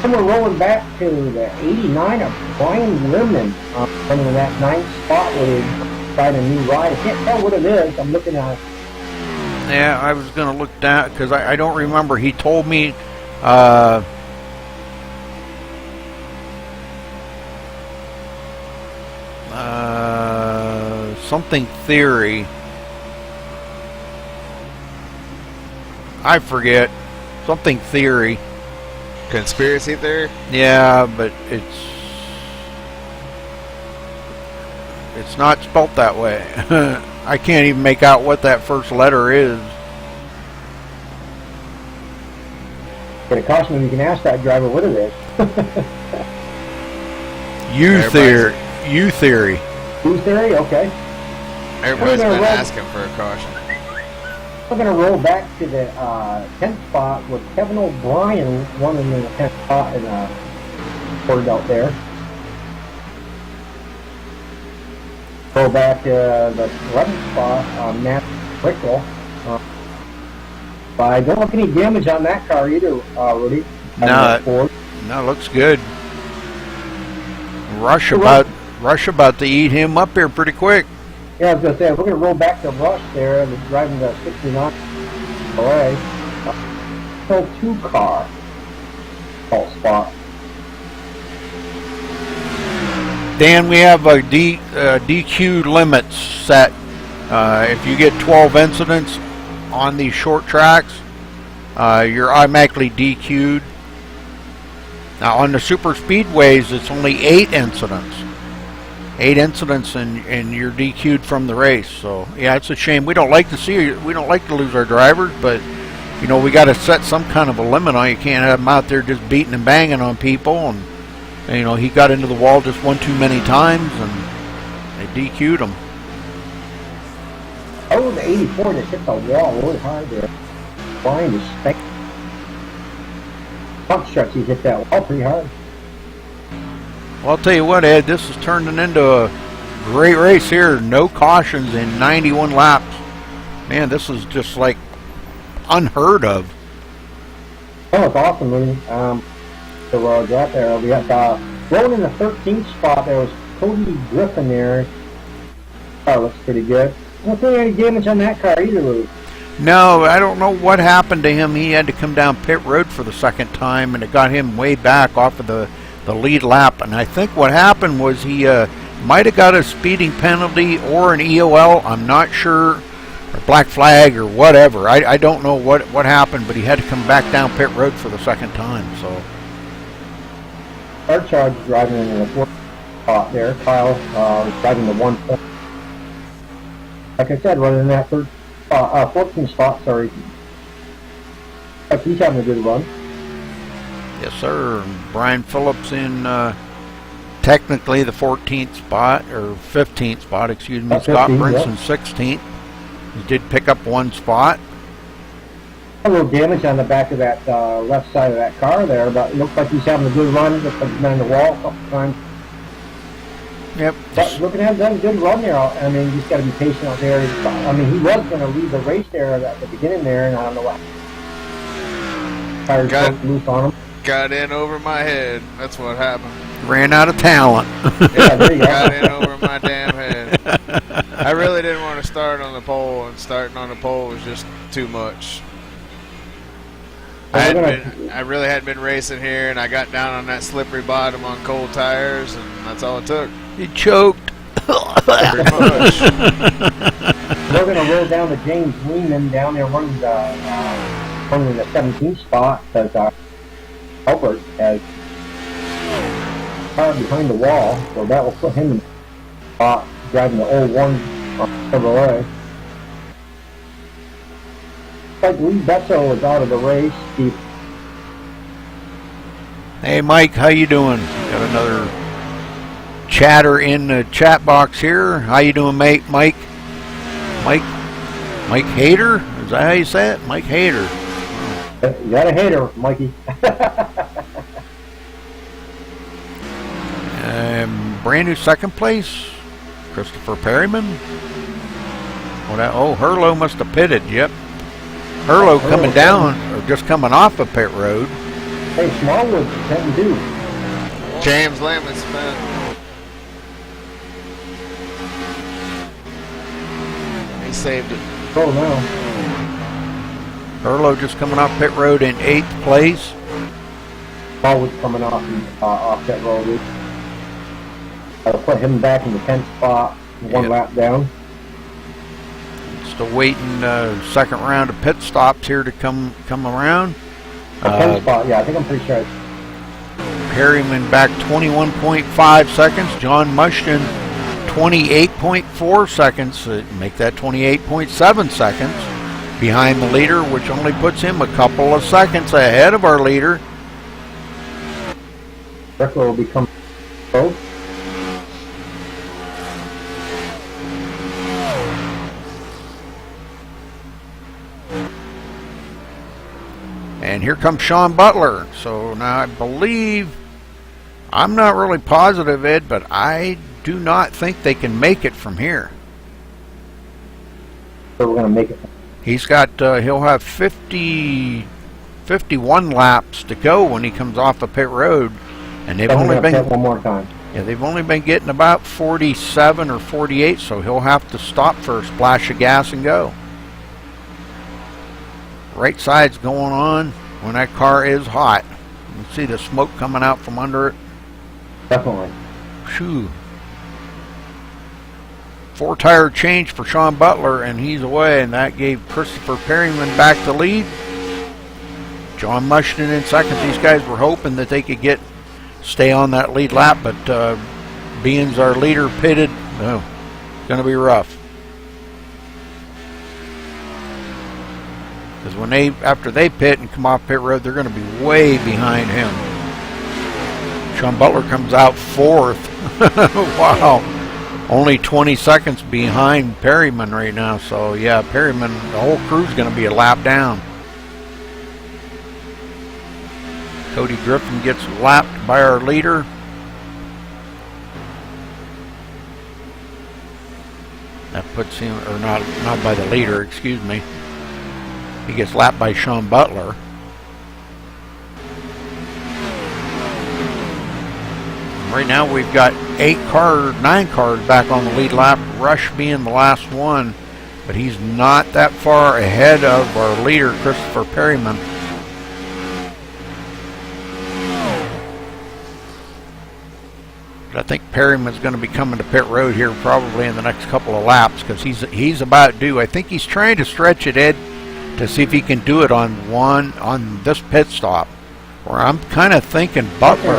And we're rolling back to the 89 of Brian Limman, running that 9th spot where he's trying a new ride. I can't tell what it is. I'm looking at it. Yeah, I was going to look down because I don't remember. He told me something theory. I forget. Something theory. Conspiracy theory? Yeah, but it's not spelt that way. I can't even make out what that first letter is. Get a caution, you can ask that driver what it is. U theory. U theory. U theory? Okay. Everybody's been asking for a caution. We're going to roll back to the 10th spot with Kevin O'Brien running in the 10th spot in a board out there. Go back to the 11th spot, Matt Rickle. I don't look any damage on that car either, Rudy. No, it looks good. Rush about to eat him up here pretty quick. Yeah, I was going to say, we're going to roll back to Rush there, and driving the 69 away. 2 car. Fault spot. Dan, we have a DQ limits set. If you get 12 incidents on these short tracks, you're automatically DQ'd. Now on the super speedways, it's only 8 incidents. 8 incidents and you're DQ'd from the race. So yeah, it's a shame. We don't like to lose our drivers, but you know, we got to set some kind of a limit on. You can't have them out there just beating and banging on people. And you know, he got into the wall just one too many times, and they DQ'd him. Oh, the 84 that hit the wall really hard there. Flying to spec. Front stretch, he hit that wall pretty hard. Well, I'll tell you what, Ed, this is turning into a great race here. No cautions in 91 laps. Man, this is just like unheard of. Oh, it's awesome, man. So right there, we got rolling in the 13th spot. There was Cody Griffin there. Car looks pretty good. I don't think any damage on that car either, Luke. No, I don't know what happened to him. He had to come down pit road for the second time, and it got him way back off of the lead lap. And I think what happened was he might have got a speeding penalty or an EOL. I'm not sure, or black flag or whatever. I don't know what happened, but he had to come back down pit road for the second time. So Our charge is driving in the 4th spot there. Kyle driving the 1 point. Like I said, running in that 14th spot, sorry. But he's having a good run. yes, sir. Brian Phillips in technically the 14th spot, or 15th spot, excuse me. Scott 15, Brinson, yeah. 16th. He did pick up 1 spot. A little damage on the back of that left side of that car there, but it looks like he's having a good run. Looks like he's been on the wall a couple times. Yep. But looking at him, done a good run there. I mean, you just got to be patient out there. I mean, he was going to lead the race there at the beginning there, and I don't know what. Tires broke loose on him. Got in over my head. That's what happened. Ran out of talent. Yeah, there you go. Got in over my damn head. I really didn't want to start on the pole, and starting on the pole was just too much. I really hadn't been racing here, and I got down on that slippery bottom on cold tires, and that's all it took. He choked. Pretty much. We're going to roll down to James Lehman down there running the 17th spot, because Albert has car behind the wall, so that will put him in the spot driving the 01 Chevrolet. Like Lee Betzel is out of the race. Hey, Mike, how you doing? Got another chatter in the chat box here. How you doing, mate? Mike Hader? Is that how you say it? Mike Hader. You got a hater, Mikey. Brand new second place, Christopher Perryman. Oh, Hurlo must have pitted. Yep. Hurlo coming down, or just coming off of pit road. Hey, Smallwood, 10-2. James Lamon spin. He saved it. Oh, no. Hurlo just coming off pit road in 8th place. Smallwood's coming off that road. I'll put him back in the 10th spot, one lap down. Still waiting second round of pit stops here to come around. 10th spot, yeah, I think I'm pretty sure. Perryman back 21.5 seconds. John Mushton 28.4 seconds. Make that 28.7 seconds behind the leader, which only puts him a couple of seconds ahead of our leader. Reckler will become pro. And here comes Sean Butler. So now I believe, I'm not really positive, Ed, but I do not think they can make it from here. So we're going to make it. He's got, he'll have 51 laps to go when he comes off the pit road. And they've only been, one more time. Yeah, they've only been getting about 47 or 48, so he'll have to stop for a splash of gas and go. Right side's going on when that car is hot. You can see the smoke coming out from under it. Definitely. Phew. 4-tire change for Sean Butler, and he's away, and that gave Christopher Perryman back the lead. John Mushton in second. These guys were hoping that they could stay on that lead lap, but being our leader pitted, it's going to be rough. Because after they pit and come off pit road, they're going to be way behind him. Sean Butler comes out 4th. Wow. Only 20 seconds behind Perryman right now. So, yeah, Perryman, the whole crew's going to be a lap down. Cody Griffin gets lapped by our leader. That puts him, or not by the leader, excuse me. He gets lapped by Sean Butler. Right now we've got 9 cars back on the lead lap, Rush being the last one, but he's not that far ahead of our leader, Christopher Perryman. I think Perryman's going to be coming to pit road here probably in the next couple of laps because he's about due. I think he's trying to stretch it, Ed, to see if he can do it on this pit stop. Where I'm kind of thinking Butler's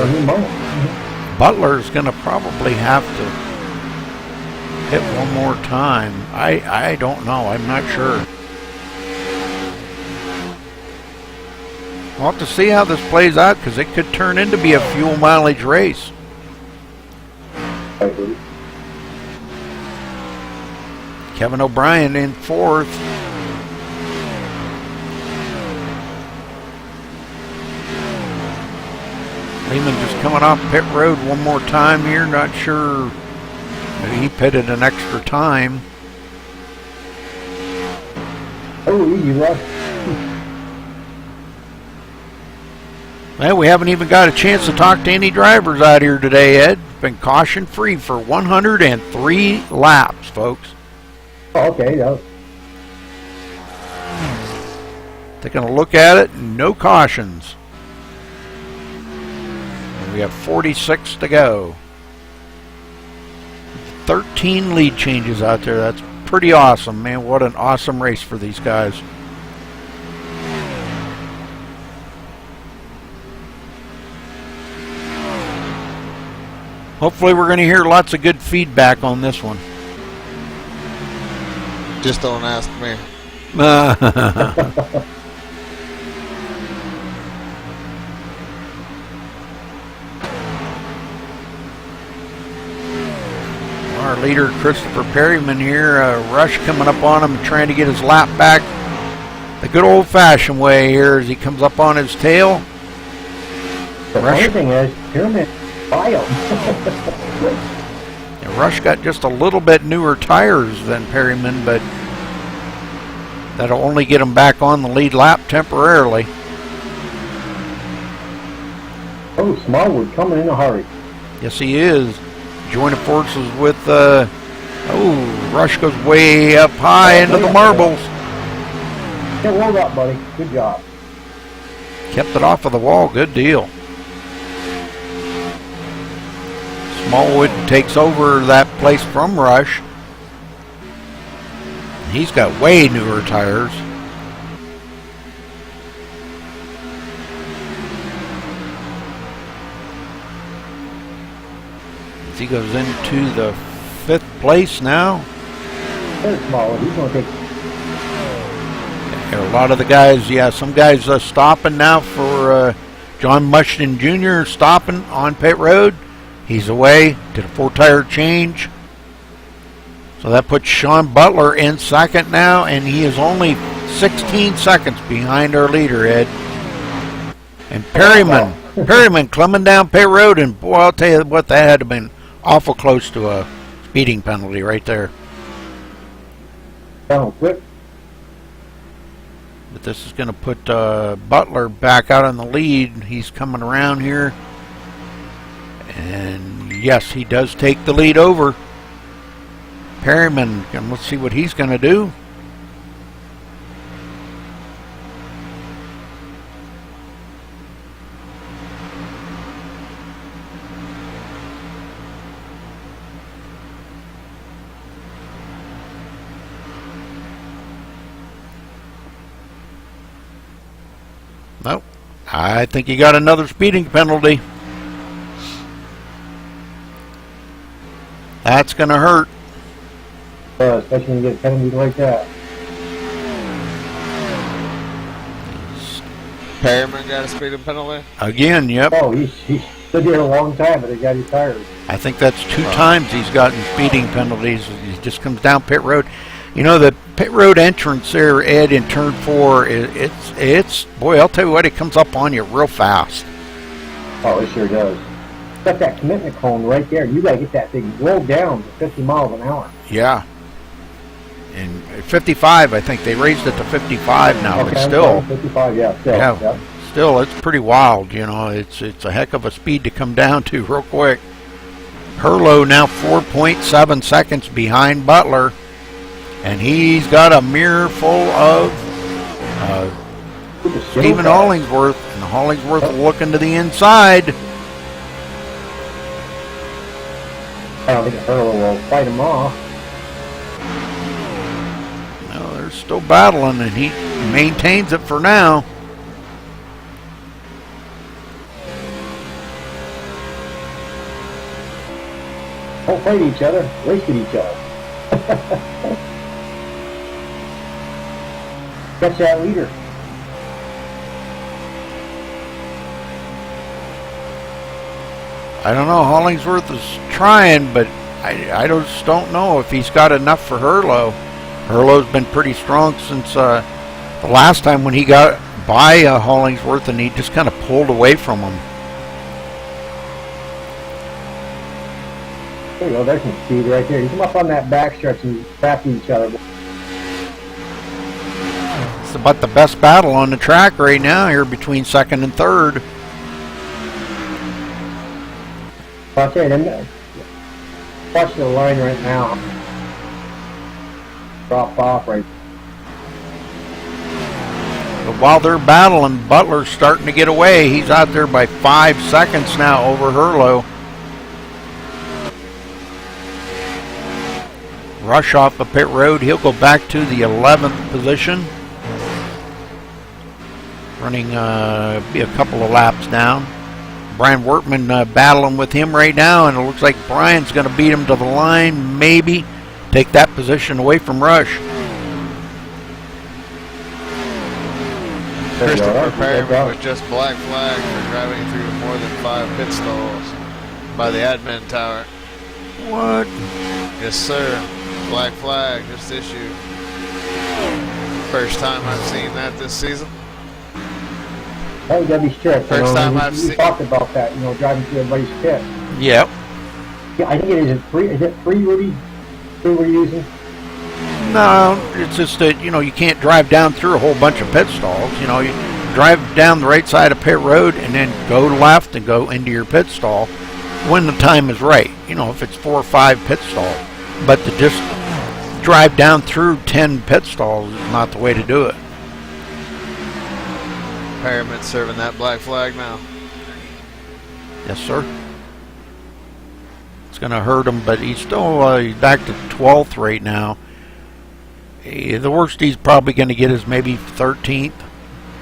going to probably have to hit one more time. I don't know. I'm not sure. We'll have to see how this plays out because it could turn into be a fuel mileage race. Kevin O'Brien in 4th. Lehman just coming off pit road one more time here. Not sure. Maybe he pitted an extra time. Oh, easy rush. Well, we haven't even got a chance to talk to any drivers out here today, Ed. Been caution free for 103 laps, folks. Oh, okay, yeah. Taking a look at it, no cautions. And we have 46 to go. 13 lead changes out there. That's pretty awesome, man. What an awesome race for these guys. Hopefully we're going to hear lots of good feedback on this one. Just don't ask me. Our leader, Christopher Perryman here, Rush coming up on him, trying to get his lap back. the good old-fashioned way here as he comes up on his tail. The funny thing is, Pyramid wild. And Rush got just a little bit newer tires than Perryman, but that'll only get him back on the lead lap temporarily. Oh, Smallwood coming in a hurry. Yes, he is. Joining forces with, Rush goes way up high into the marbles. Get rolled up, buddy. Good job. Kept it off of the wall. Good deal. Smallwood takes over that place from Rush. He's got way newer tires. As he goes into the 5th place now. There's Smallwood. He's going to take. A lot of the guys, some guys stopping now for John Mushton Jr. stopping on pit road. He's away, did a 4-tire change. So that puts Sean Butler in 2nd now, and he is only 16 seconds behind our leader, Ed. And Perryman coming down pit road, and boy, I'll tell you what, that had to have been awful close to a speeding penalty right there. Down quick. But this is going to put Butler back out on the lead. He's coming around here. And yes, he does take the lead over Perryman. And let's see what he's going to do. Nope. I think he got another speeding penalty. That's going to hurt. Especially when you get a penalty like that. Perryman got a speeding penalty? Again, yep. Oh, he's stood here a long time, but he got his tires. I think that's 2 times he's gotten speeding penalties. He just comes down pit road. You know, the pit road entrance there, Ed, in turn 4, it's boy, I'll tell you what, it comes up on you real fast. Oh, it sure does. Got that commitment cone right there. You got to get that thing rolled down to 50 miles an hour. Yeah. And 55, I think they raised it to 55 now, Okay, but still. 55, yeah, still. Yeah, Yep. still, it's pretty wild. You know, it's a heck of a speed to come down to real quick. Herlo now 4.7 seconds behind Butler, and he's got a mirror full of Stephen Hollingsworth, and Hollingsworth looking to the inside. I don't think Herlo will fight him off. No, they're still battling, and he maintains it for now. Don't fight each other, race at each other. Catch that leader. I don't know. Hollingsworth is trying, but I just don't know if he's got enough for Herlo. Herlo's been pretty strong since the last time when he got by Hollingsworth, and he just kind of pulled away from him. There you go, there's some speed right there. You come up on that backstretch and tap each other. It's about the best battle on the track right now here between 2nd and 3rd. Okay, then watch the line right now. Drop off right. But while they're battling, Butler's starting to get away. He's out there by 5 seconds now over Herlo. Rush off the pit road. He'll go back to the 11th position. Running be a couple of laps down. Brian Wortman battling with him right now, and it looks like Brian's going to beat him to the line, maybe take that position away from Rush. Christopher Perryman was just black flag for driving through more than 5 pit stalls by the admin tower. What? Yes, sir. Black flag just issued. First time I've seen that this season. Oh, you gotta be strict. First time I've we seen. talked about that, driving through everybody's pit. Yep. Yeah, I think it is three. Is it three, Rudy? Three we're using? No, it's just that, you can't drive down through a whole bunch of pit stalls. You drive down the right side of pit road and then go left and go into your pit stall when the time is right. If it's 4 or 5 pit stalls. But to just drive down through 10 pit stalls is not the way to do it. Perryman's serving that black flag now. Yes, sir. It's going to hurt him, but he's still he's back to 12th right now. The worst he's probably going to get is maybe 13th,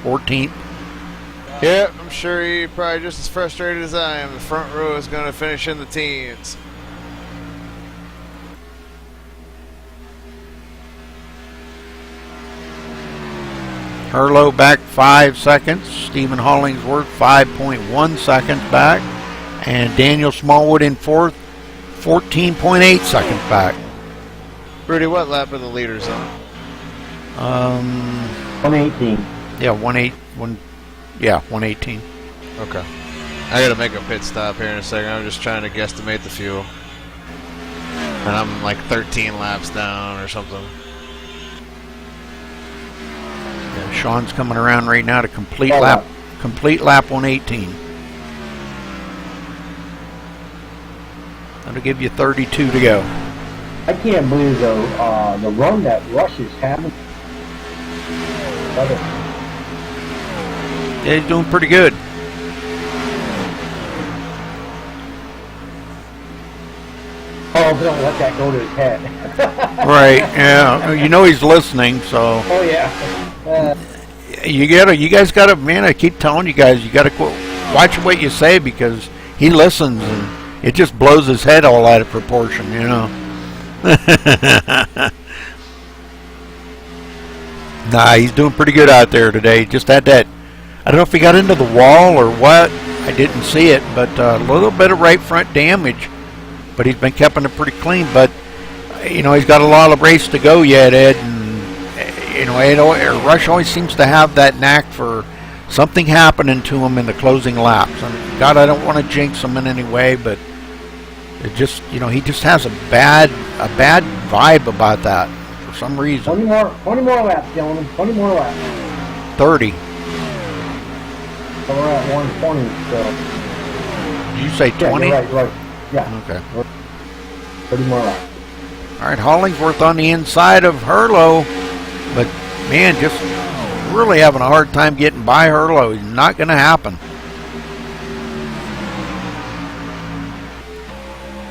14th. Yeah, I'm sure he's probably just as frustrated as I am. The front row is going to finish in the teens. Herlo back 5 seconds. Stephen Hollingsworth 5.1 seconds back. And Daniel Smallwood in 4th, 14.8 seconds back. Rudy, what lap are the leaders on? 118. Yeah, 118. Okay. I got to make a pit stop here in a second. I'm just trying to guesstimate the fuel. And I'm like 13 laps down or something. Yeah, Sean's coming around right now to complete lap 118. That'll give you 32 to go. I can't believe the run that Rush is having. Yeah, he's doing pretty good. Oh, don't let that go to his head. Right, yeah. He's listening, so. Oh, yeah. You guys gotta, man, I keep telling you guys, you gotta watch what you say because he listens and it just blows his head all out of proportion, Nah, he's doing pretty good out there today. Just had that, I don't know if he got into the wall or what. I didn't see it, but a little bit of right front damage. But he's been keeping it pretty clean. But, he's got a lot of race to go yet, Ed. And, Rush always seems to have that knack for something happening to him in the closing laps. And God, I don't want to jinx him in any way, but it just, he just has a bad vibe about that. For some reason. 20 more laps, gentlemen. 20 more laps. 30. So we're at 120. So. Did you say 20? Yeah, right. Yeah. Okay. 30 more laps. All right, Hollingsworth on the inside of Herlo, but man, just really having a hard time getting by Herlo. He's not going to happen.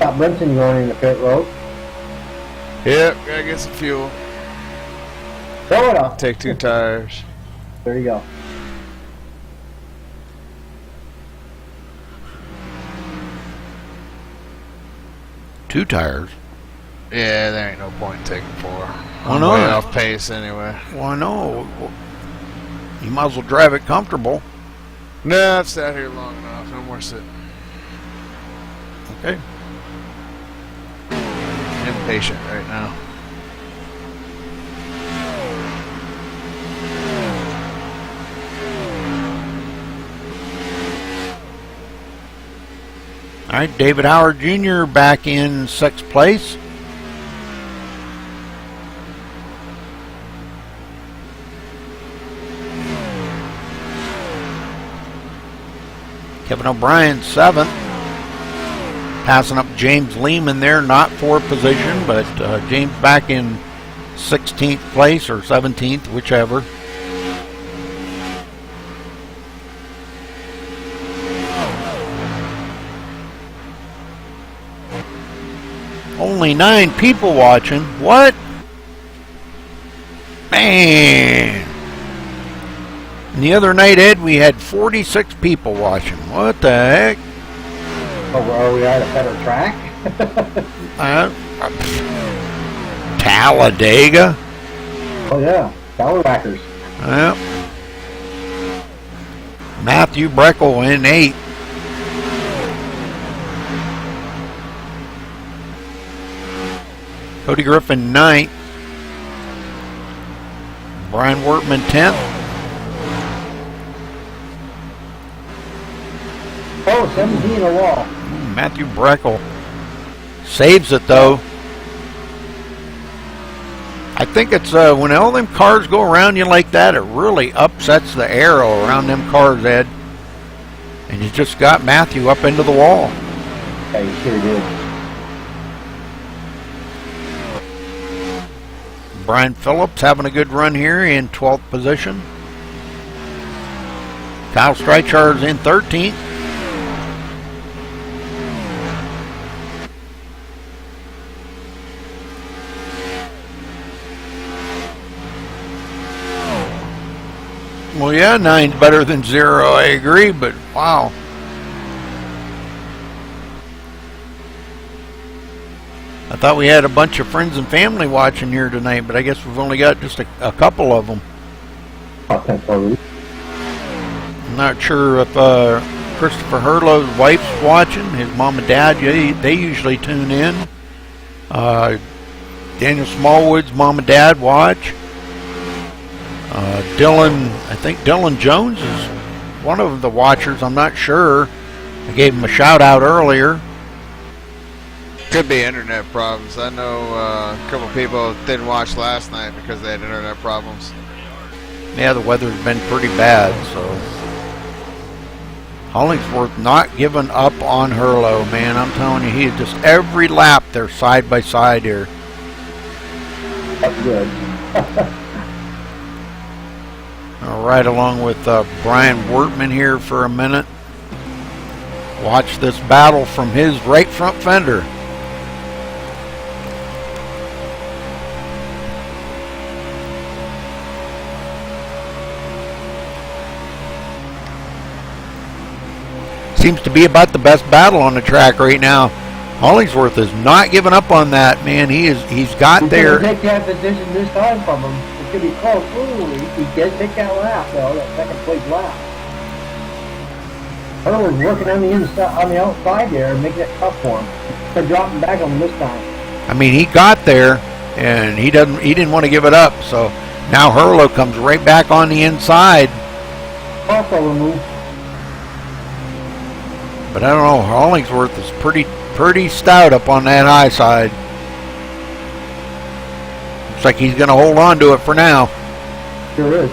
Got Brinson going in the pit road. Yep, gotta get some fuel. Throw it up. Take 2 tires. There you go. Two tires. Yeah, there ain't no point in taking 4. Oh, no. Way off pace anyway. Well, no. You might as well drive it comfortable. No, I've sat here long enough. No more sitting. Okay. Impatient right now. All right, David Howard Jr. back in 6th place. Kevin O'Brien 7th. Passing up James Lehman there, not for position, but James back in 16th place or 17th, whichever. Only 9 people watching. What? Man. And the other night, Ed, we had 46 people watching. What the heck? Oh, are we at a better track? Talladega. Oh, yeah. Talladega. Yep. Matthew Breckel in 8th. Cody Griffin 9th. Brian Wortman 10th. Oh, 17 in a wall. Matthew Breckel saves it though. I think it's when all them cars go around you like that, it really upsets the aero around them cars, Ed. And you just got Matthew up into the wall. Yeah, you sure did. Brian Phillips having a good run here in 12th position. Kyle Streichard's in 13th. Well, yeah, 9's better than 0, I agree, but wow. I thought we had a bunch of friends and family watching here tonight, but I guess we've only got just a couple of them. I'm not sure if Christopher Herlow's wife's watching. His mom and dad, they usually tune in. Daniel Smallwood's mom and dad watch. Dylan, I think Dylan Jones is one of the watchers. I'm not sure. I gave him a shout out earlier. Could be internet problems. I know a couple people didn't watch last night because they had internet problems. Yeah, the weather's been pretty bad, so. Hollingsworth not giving up on Herlow, man. I'm telling you, he is just every lap they're side by side here. That's good. All right, along with Brian Wortman here for a minute. Watch this battle from his right front fender. Seems to be about the best battle on the track right now. Hollingsworth is not giving up on that, man. He's got there. Take that position this time from him. It could be close. Ooh, he did take that lap, though. That second place lap. Hurley's working on the inside, on the outside there, and making it tough for him. They're dropping back on him this time. I mean, he got there, and he didn't want to give it up. So now Herlow comes right back on the inside. Also removed. But I don't know. Hollingsworth is pretty stout up on that high side. Looks like he's going to hold on to it for now. Sure is.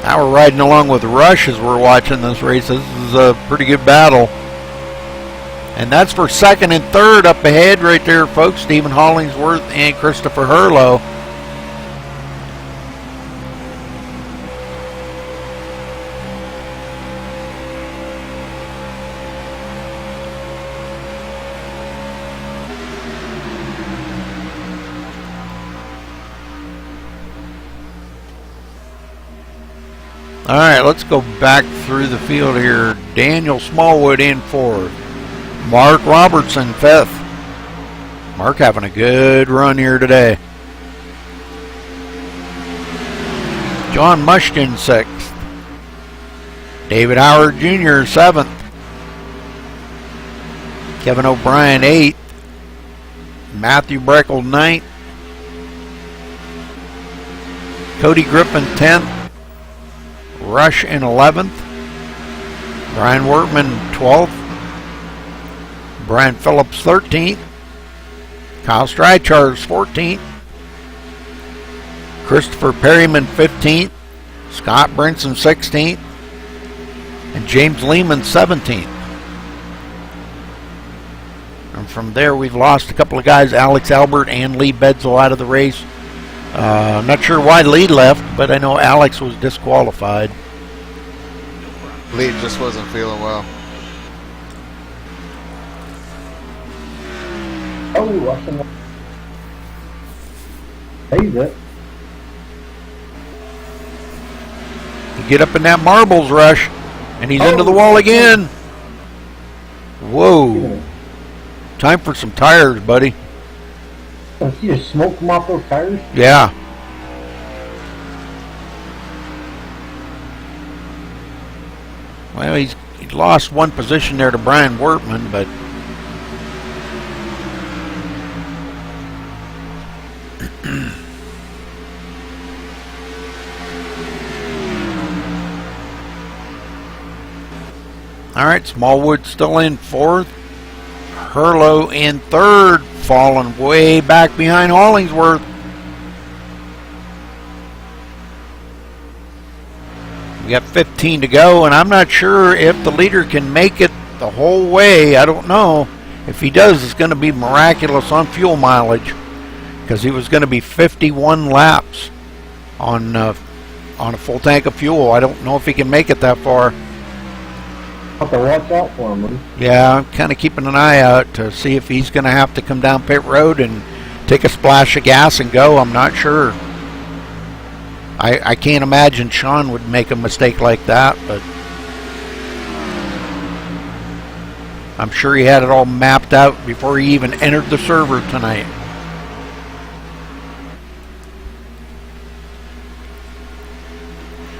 Now we're riding along with Rush as we're watching this race. This is a pretty good battle. And that's for second and third up ahead right there, folks. Stephen Hollingsworth and Christopher Herlow. All right, let's go back through the field here. Daniel Smallwood in fourth. Mark Robertson fifth. Mark having a good run here today. John Mushkin sixth. David Howard Jr. seventh. Kevin O'Brien eighth. Matthew Breckel ninth. Cody Griffin 10th. Rush in 11th. Brian Wortman 12th. Brian Phillips 13th. Kyle Streichard 14th. Christopher Perryman 15th. Scott Brinson 16th. And James Lehman 17th. And from there we've lost a couple of guys, Alex Albert and Lee Bedsel, out of the race. Not sure why Lee left, but I know Alex was disqualified. Lee just wasn't feeling well. Oh, Russian. Saves it. You get up in that marbles, Rush, and he's into the wall again. Whoa. Time for some tires, buddy. You just smoke them off those tires? Yeah. Well, he lost one position there to Brian Wortman, but All right, Smallwood still in fourth. Hurlow in third, falling way back behind Hollingsworth. We got 15 to go, and I'm not sure if the leader can make it the whole way. I don't know. If he does, it's going to be miraculous on fuel mileage, because he was going to be 51 laps on a full tank of fuel. I don't know if he can make it that far. Have to watch out for him. Yeah, I'm kind of keeping an eye out to see if he's going to have to come down pit road and take a splash of gas and go. I'm not sure. I can't imagine Sean would make a mistake like that, but I'm sure he had it all mapped out before he even entered the server tonight.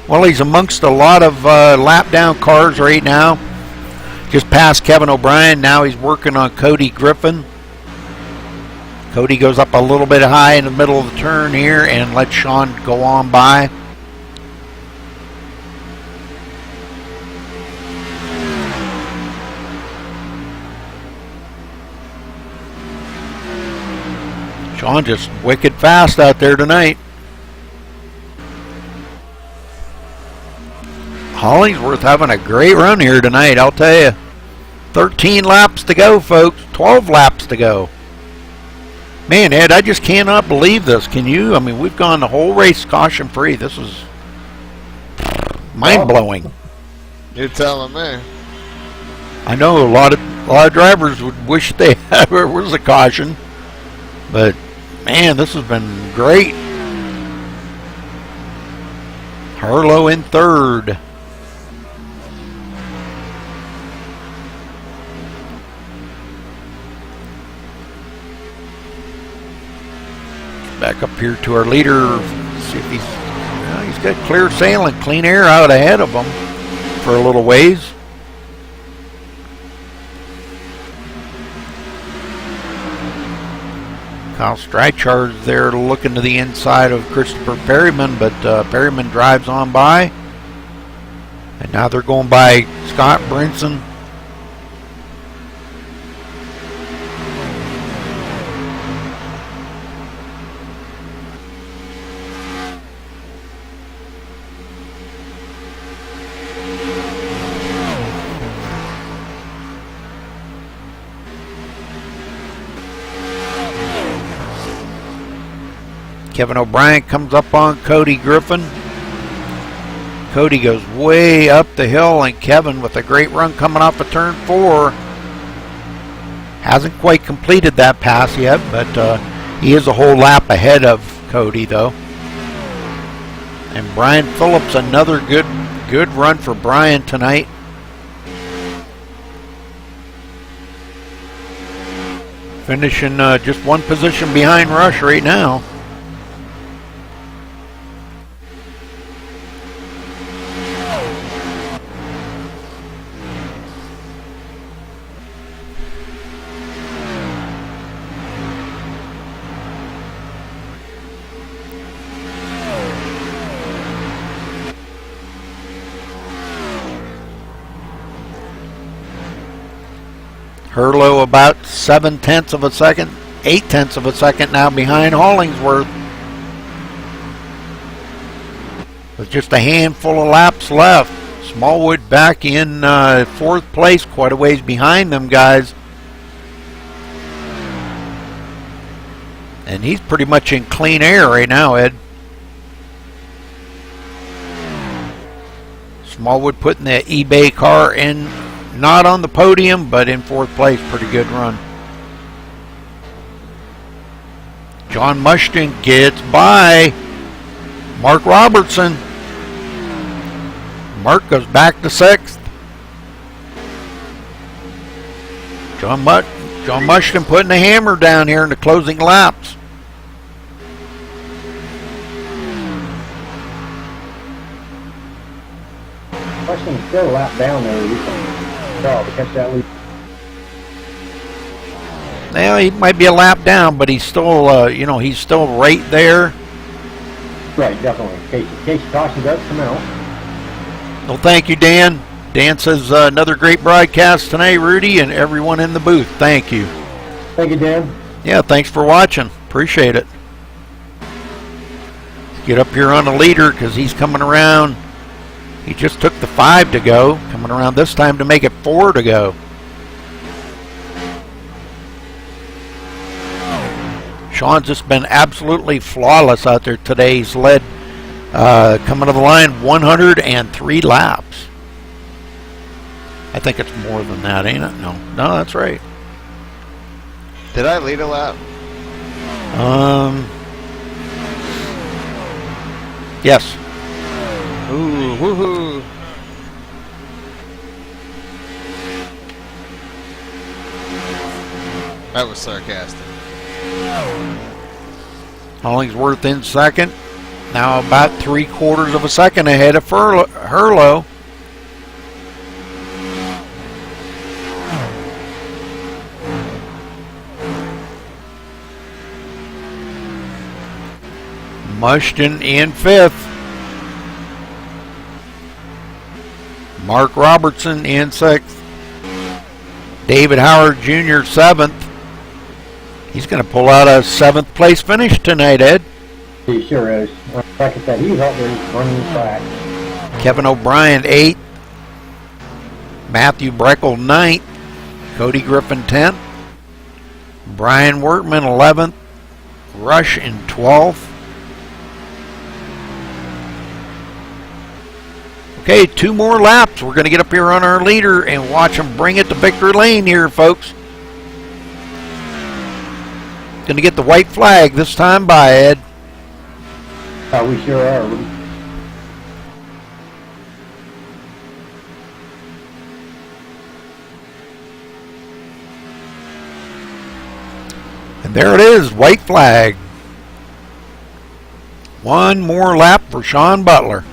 Well, he's amongst a lot of lap down cars right now. Just past Kevin O'Brien. Now he's working on Cody Griffin. Cody goes up a little bit high in the middle of the turn here and lets Sean go on by. Sean just wicked fast out there tonight. Hollingsworth having a great run here tonight, I'll tell you. 13 laps to go, folks. 12 laps to go. Man, Ed, I just cannot believe this. Can you? I mean, we've gone the whole race caution-free. This is mind-blowing. You're telling me. I know a lot of drivers would wish there was a caution, but man, this has been great. Hurlow in third. Back up here to our leader. See if he's got clear sailing, clean air out ahead of him for a little ways. Kyle Streichard's there looking to the inside of Christopher Perryman, but Perryman drives on by. And now they're going by Scott Brinson. Kevin O'Brien comes up on Cody Griffin. Cody goes way up the hill, and Kevin with a great run coming off of turn 4. Hasn't quite completed that pass yet, but he is a whole lap ahead of Cody though. And Brian Phillips, another good run for Brian tonight. Finishing just one position behind Rush right now. Hurlow about 7/10 of a second, 8/10 of a second now behind Hollingsworth. With just a handful of laps left. Smallwood back in 4th place, quite a ways behind them guys. And he's pretty much in clean air right now, Ed. Smallwood putting the eBay car in. Not on the podium, but in 4th place. Pretty good run. John Mushton gets by Mark Robertson. Mark goes back to 6th. John Mushton putting the hammer down here in the closing laps. Mushton's still a lap down there. To catch that lead. Now he might be a lap down, but he's still, he's still right there. Right, definitely. In case caution does come out. Well, thank you, Dan. Dan says another great broadcast tonight, Rudy, and everyone in the booth. Thank you. Thank you, Dan. Yeah, thanks for watching. Appreciate it. Get up here on the leader because he's coming around. He just took the 5 to go. Coming around this time to make it 4 to go. Sean's just been absolutely flawless out there today. He's led, coming to the line, 103 laps. I think it's more than that, ain't it? No, that's right. Did I lead a lap? Yes. Ooh, woohoo! That was sarcastic. Hollingsworth in second. Now about 3/4 of a second ahead of Hurlow. Mushton in 5th. Mark Robertson in 6th. David Howard Jr. 7th. He's going to pull out a 7th place finish tonight, Ed. He sure is. Like I said, he's out there running the track. Kevin O'Brien 8th. Matthew Breckel 9th. Cody Griffin 10th. Brian Wortman 11th. Rush in 12th. Okay, 2 more laps. We're going to get up here on our leader and watch him bring it to victory lane here, folks. Going to get the white flag this time by Ed. Oh, we sure are. And there it is, white flag. 1 more lap for Sean Butler.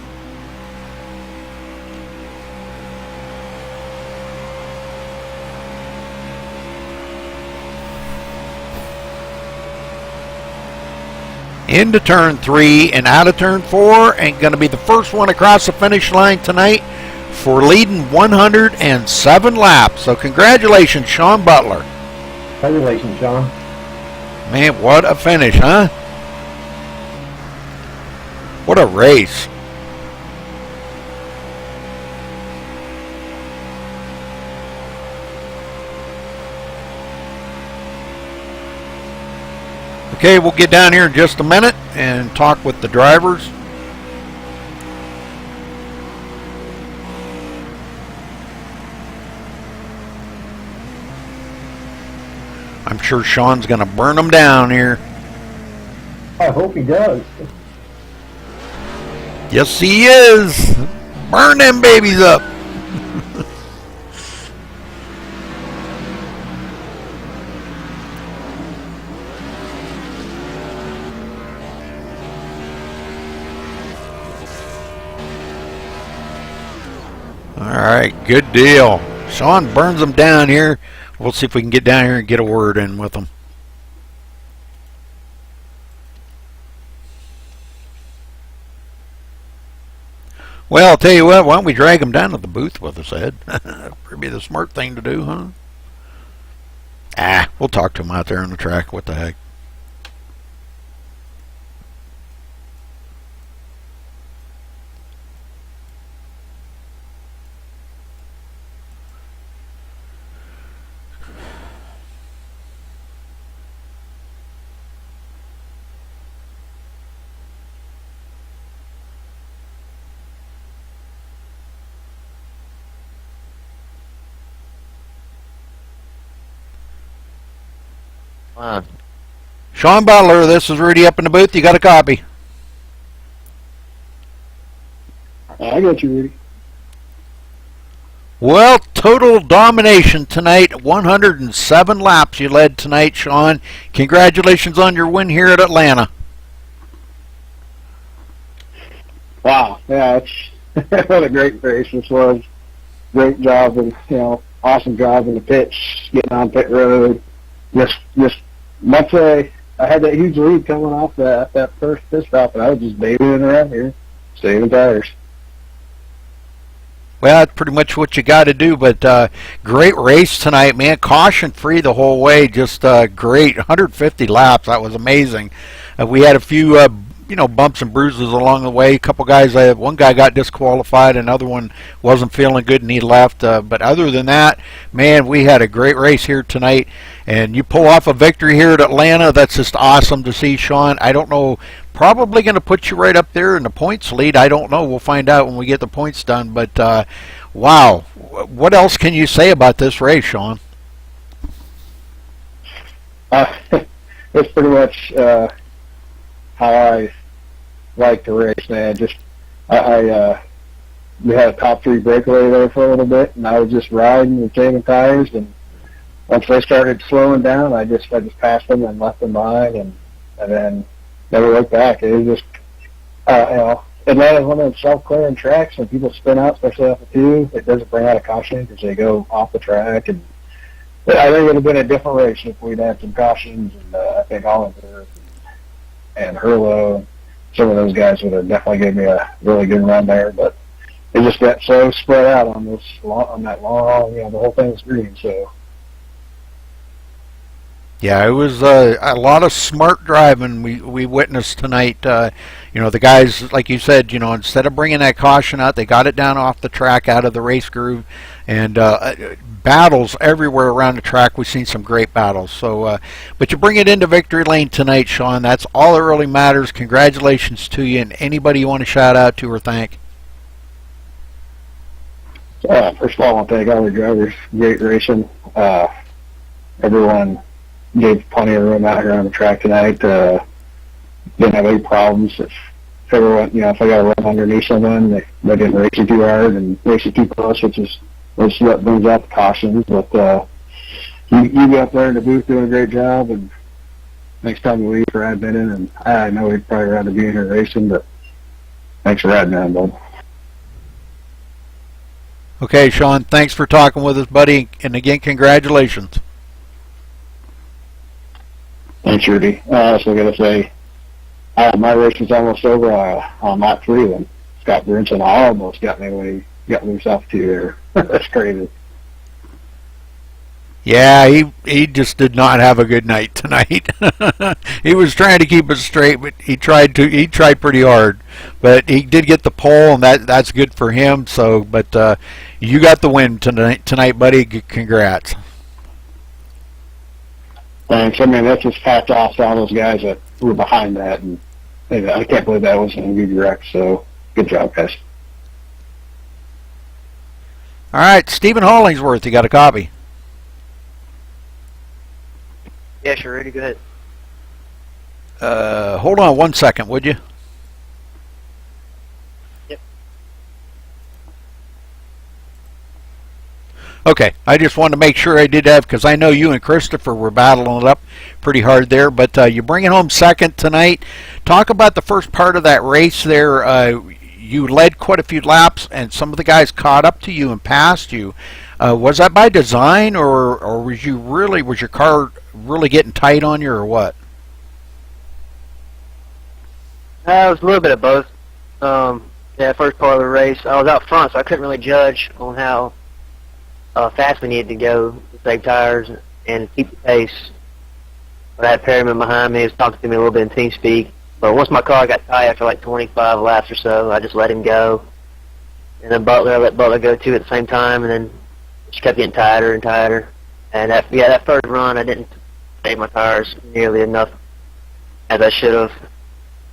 Into turn 3 and out of turn 4, and going to be the first one across the finish line tonight for leading 107 laps. So congratulations, Sean Butler. Congratulations, Sean. Man, what a finish, huh? What a race. Okay, we'll get down here in just a minute and talk with the drivers. I'm sure Sean's going to burn them down here. I hope he does. Yes, he is. Burn them babies up. Alright, good deal. Sean burns them down here. We'll see if we can get down here and get a word in with them. Well, I'll tell you what, why don't we drag them down to the booth with us, Ed? Probably the smart thing to do, huh? We'll talk to them out there on the track. What the heck? Sean Butler, this is Rudy up in the booth. You got a copy? I got you, Rudy. Well, total domination tonight. 107 laps you led tonight, Sean. Congratulations on your win here at Atlanta. Wow, yeah, it's what a great race this was. Great job and awesome job in the pits, getting on pit road. Just much I had that huge lead coming off that first pit stop, and I was just babying around here, saving tires. Well, that's pretty much what you got to do. But great race tonight, man. Caution free the whole way. Just great. 150 laps. That was amazing. We had a few, bumps and bruises along the way. A couple guys. One guy got disqualified. Another one wasn't feeling good and he left. But other than that, man, we had a great race here tonight. And you pull off a victory here at Atlanta. That's just awesome to see, Sean. I don't know. Probably going to put you right up there in the points lead. I don't know. We'll find out when we get the points done. But, wow. What else can you say about this race, Sean? It's pretty much how I like to race, man. Just we had a top 3 breakaway there for a little bit, and I was just riding and saving tires. And once they started slowing down, I just passed them and left them behind, and then never looked back. It was just, Atlanta's one of those self-clearing tracks, and people spin out, especially off the 2. It doesn't bring out a caution because they go off the track. And I think it would have been a different race if we'd had some cautions. And I think Oliver and Hurlo and some of those guys would have definitely gave me a really good run there. But it just got so spread out on that long, the whole thing was green, so. Yeah, it was a lot of smart driving we witnessed tonight. The guys, like you said, instead of bringing that caution out, they got it down off the track, out of the race groove, and battles everywhere around the track. We've seen some great battles. So, but you bring it into victory lane tonight, Sean. That's all that really matters. Congratulations to you, and anybody you want to shout out to or thank. First of all, I want to thank all the drivers. Great racing. Everyone gave plenty of room out here on the track tonight. Didn't have any problems. If everyone, if I got to run underneath someone, they didn't race it too hard and race it too close, which what brings out the cautions. But you be up there in the booth doing a great job, and next time we leave for admitting, and I know we'd probably rather be in here racing, but thanks for riding on, bud. Okay, Sean, thanks for talking with us, buddy, and again, congratulations. Thanks, Rudy. I also got to say, my race was almost over on lap 3 when Scott Brinson almost got me when he got loose off 2 there. That's crazy. Yeah, he just did not have a good night tonight. He was trying to keep it straight, but he tried pretty hard. But he did get the pole, and that's good for him. So, but you got the win tonight, buddy. Congrats. Thanks. I mean, that's just hats off to all those guys that were behind that, and I can't believe that wasn't a good wreck. So, good job, guys. All right, Stephen Hollingsworth, you got a copy? Yeah, sure, Rudy, go ahead. Hold on 1 second, would you? Yep. Okay, I just wanted to make sure I did have, because I know you and Christopher were battling it up pretty hard there, but you're bringing home second tonight. Talk about the first part of that race there. You led quite a few laps, and some of the guys caught up to you and passed you. Was that by design, or was your car really getting tight on you, or what? It was a little bit of both. First part of the race, I was out front, so I couldn't really judge on how fast we needed to go to save tires and keep the pace. But I had Perryman behind me. He was talking to me a little bit in team speak. But once my car got tight after like 25 laps or so, I just let him go. And then I let Butler go too at the same time, and then just kept getting tighter and tighter. And that first run, I didn't save my tires nearly enough as I should have.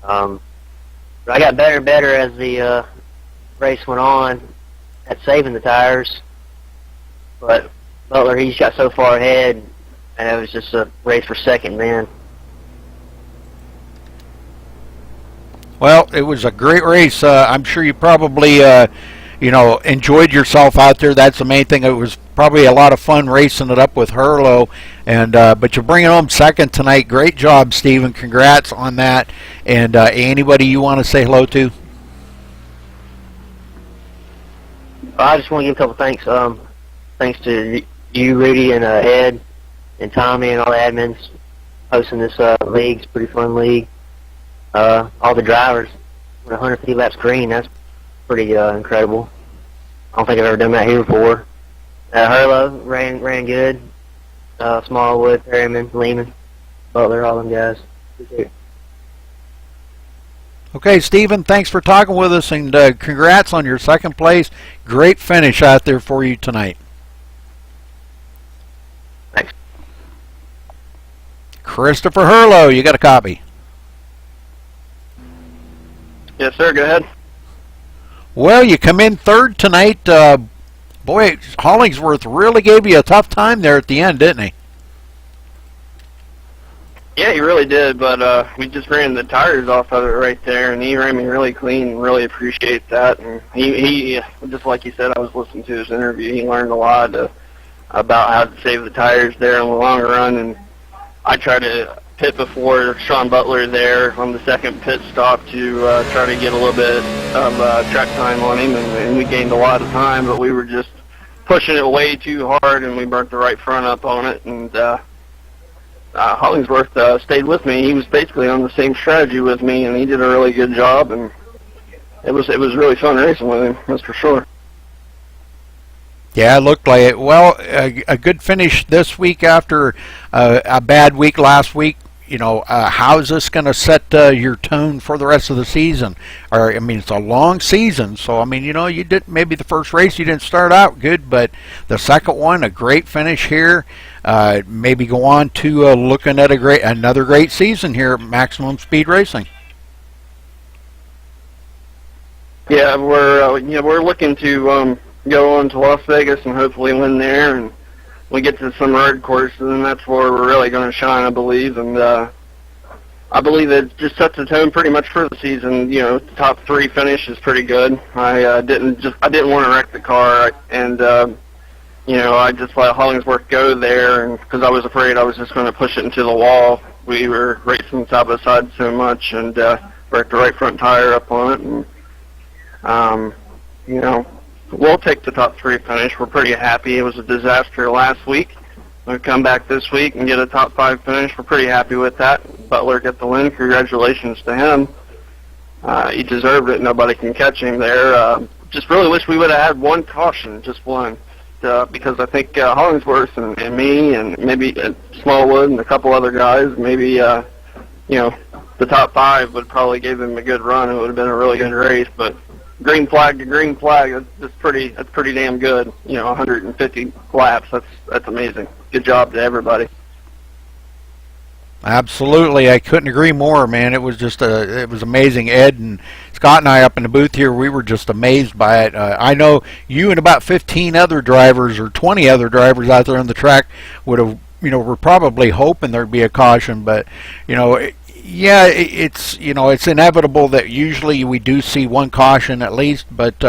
But I got better and better as the race went on at saving the tires. But Butler, he just got so far ahead, and it was just a race for second, man. Well, it was a great race. I'm sure you probably, enjoyed yourself out there. That's the main thing. It was probably a lot of fun racing it up with Hurlo, and but you're bringing home second tonight. Great job, Stephen. Congrats on that. And anybody you want to say hello to? I just want to give a couple thanks. Thanks to you, Rudy, and Ed, and Tommy, and all the admins hosting this league. It's a pretty fun league. All the drivers with 150 laps green, that's pretty incredible. I don't think I've ever done that here before. Hurlo ran good. Smallwood, Perryman, Lehman, Butler, all them guys. Okay, Stephen, thanks for talking with us, and congrats on your second place. Great finish out there for you tonight. Thanks. Christopher Hurlo, you got a copy. Yes, sir. Go ahead. Well, you come in third tonight. Boy, Hollingsworth really gave you a tough time there at the end, didn't he? Yeah, he really did, but we just ran the tires off of it right there, and he ran me really clean, and really appreciate that. And he just like you said, I was listening to his interview, he learned a lot about how to save the tires there in the long run, and I tried to pit before Sean Butler there on the second pit stop to try to get a little bit of track time on him, and we gained a lot of time, but we were just pushing it way too hard, and we burnt the right front up on it, and Hollingsworth stayed with me. He was basically on the same strategy with me, and he did a really good job, and it was really fun racing with him, that's for sure. Yeah, it looked like it. Well, a good finish this week after a bad week last week. You know, how is this going to set your tone for the rest of the season? Or, I mean, it's a long season, so I mean, you know, you did maybe the first race you didn't start out good, but the second one, a great finish here. Maybe go on to looking at another great season here at Maximum Speed Racing. Yeah, we're looking to go on to Las Vegas and hopefully win there, and we get to some road courses, and that's where we're really going to shine, I believe. And I believe it just sets the tone pretty much for the season. You know, the top 3 finish is pretty good. I didn't want to wreck the car, and you know, I just let Hollingsworth go there, and because I was afraid I was just going to push it into the wall. We were racing side by side so much, and wrecked the right front tire up on it, and you know, we'll take the top 3 finish. We're pretty happy. It was a disaster last week. We'll come back this week and get a top 5 finish. We're pretty happy with that. Butler got the win. Congratulations to him. He deserved it. Nobody can catch him there. Just really wish we would have had one caution, just one, because I think Hollingsworth and me and maybe Smallwood and a couple other guys, maybe you know, the top 5 would probably give him a good run. It would have been a really good race, but green flag to green flag, that's pretty damn good. You know, 150 laps, that's amazing. Good job to everybody. Absolutely, I couldn't agree more, man. It was just it was amazing. Ed and Scott and I up in the booth here, we were just amazed by it. I know you and about 15 other drivers or 20 other drivers out there on the track would have, you know, were probably hoping there'd be a caution, but you know. Yeah, it's, you know, it's inevitable that usually we do see one caution at least, but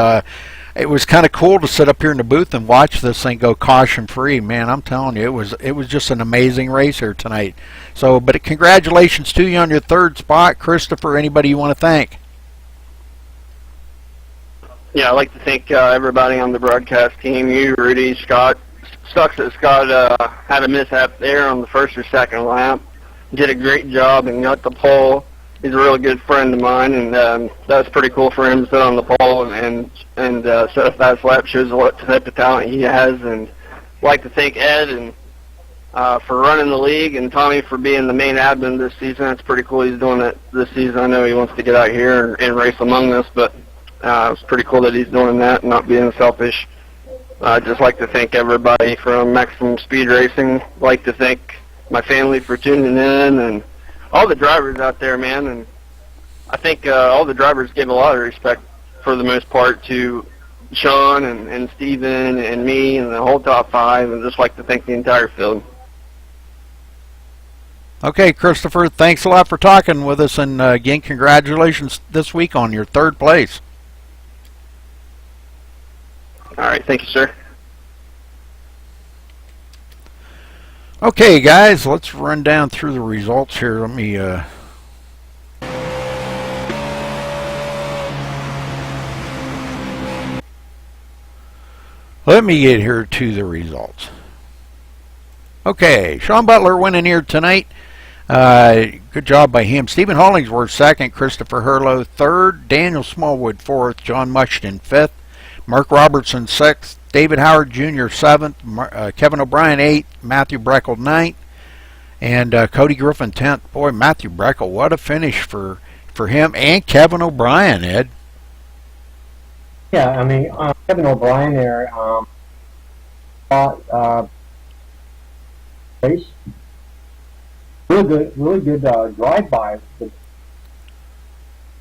it was kind of cool to sit up here in the booth and watch this thing go caution free. Man, I'm telling you, it was just an amazing race here tonight. So, but congratulations to you on your 3rd spot, Christopher. Anybody you want to thank? Yeah, I'd like to thank everybody on the broadcast team. You, Rudy, Scott. Sucks that Scott had a mishap there on the first or second lap. Did a great job and got the pole. He's a really good friend of mine, and that was pretty cool for him to sit on the pole and set a fast lap. Shows what type of talent he has. And I'd like to thank Ed and for running the league, and Tommy for being the main admin this season. It's pretty cool he's doing it this season. I know he wants to get out here and race among us, but it's pretty cool that he's doing that and not being selfish. I'd just like to thank everybody from Maximum Speed Racing. I'd like to thank my family for tuning in, and all the drivers out there, man. And I think all the drivers gave a lot of respect, for the most part, to Sean and Steven and me and the whole top 5, and just like to thank the entire field. Okay, Christopher, thanks a lot for talking with us, and again, congratulations this week on your 3rd place. All right, thank you, sir. Okay, guys, let's run down through the results here. Let me get here to the results. Okay, Sean Butler winning here tonight. Good job by him. Stephen Hollingsworth 2nd, Christopher Hurlo 3rd, Daniel Smallwood 4th, John Mushton 5th, Mark Robertson 6th, David Howard Jr. 7th, Kevin O'Brien 8th, Matthew Breckel 9th, and Cody Griffin 10th. Boy, Matthew Breckel, what a finish for him and Kevin O'Brien, Ed. Yeah, I mean, Kevin O'Brien there, race. Really good drive-by.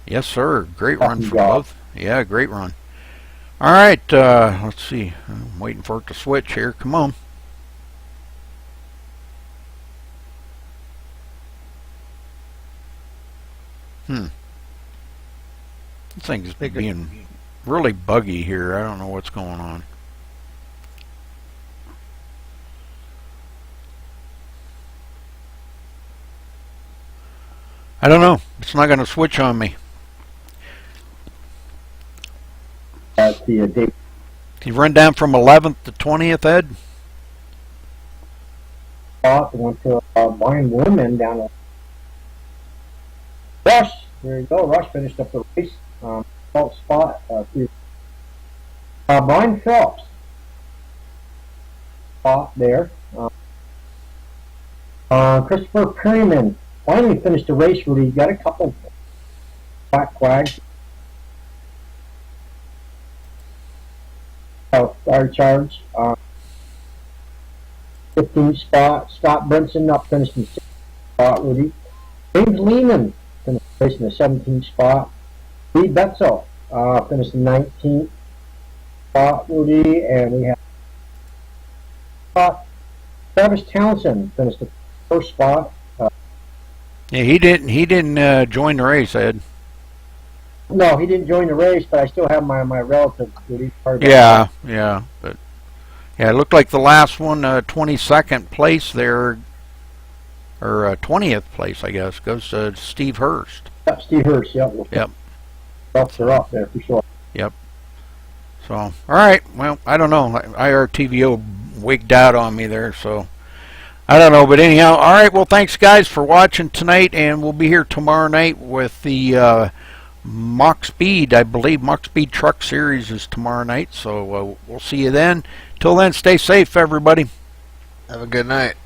Yes, sir. Great run for both. Yeah, great run. All right, let's see. I'm waiting for it to switch here. Come on. This thing's being really buggy here. I don't know what's going on. I don't know. It's not going to switch on me. You run down from 11th to 20th, Ed? Went to Brian Woodman down there. Rush, there you go. Rush finished up the race. 12th spot. Brian Phelps. Spot there. Christopher Perryman finally finished the race. Really got a couple black flags. Fire charge. 15th spot. Scott Brinson up finished in 6th spot. Rudy. James Lehman finished in the 17th spot. Lee Betzel finished in 19th spot. Rudy, and we have Travis Townsend finished the first spot. Yeah, he didn't join the race, Ed. No, he didn't join the race, but I still have my relative. Yeah, but yeah, it looked like the last one, 22nd place there, or 20th place, I guess, goes to Steve Hurst. Yep, Steve Hurst. Yep. Belts are up there for sure. Yep. So, all right. Well, I don't know. IRTVO wigged out on me there, so I don't know. But anyhow, all right. Well, thanks, guys, for watching tonight, and we'll be here tomorrow night with the MaxSpeed. I believe MaxSpeed Truck Series is tomorrow night, so we'll see you then. Till then, stay safe, everybody. Have a good night.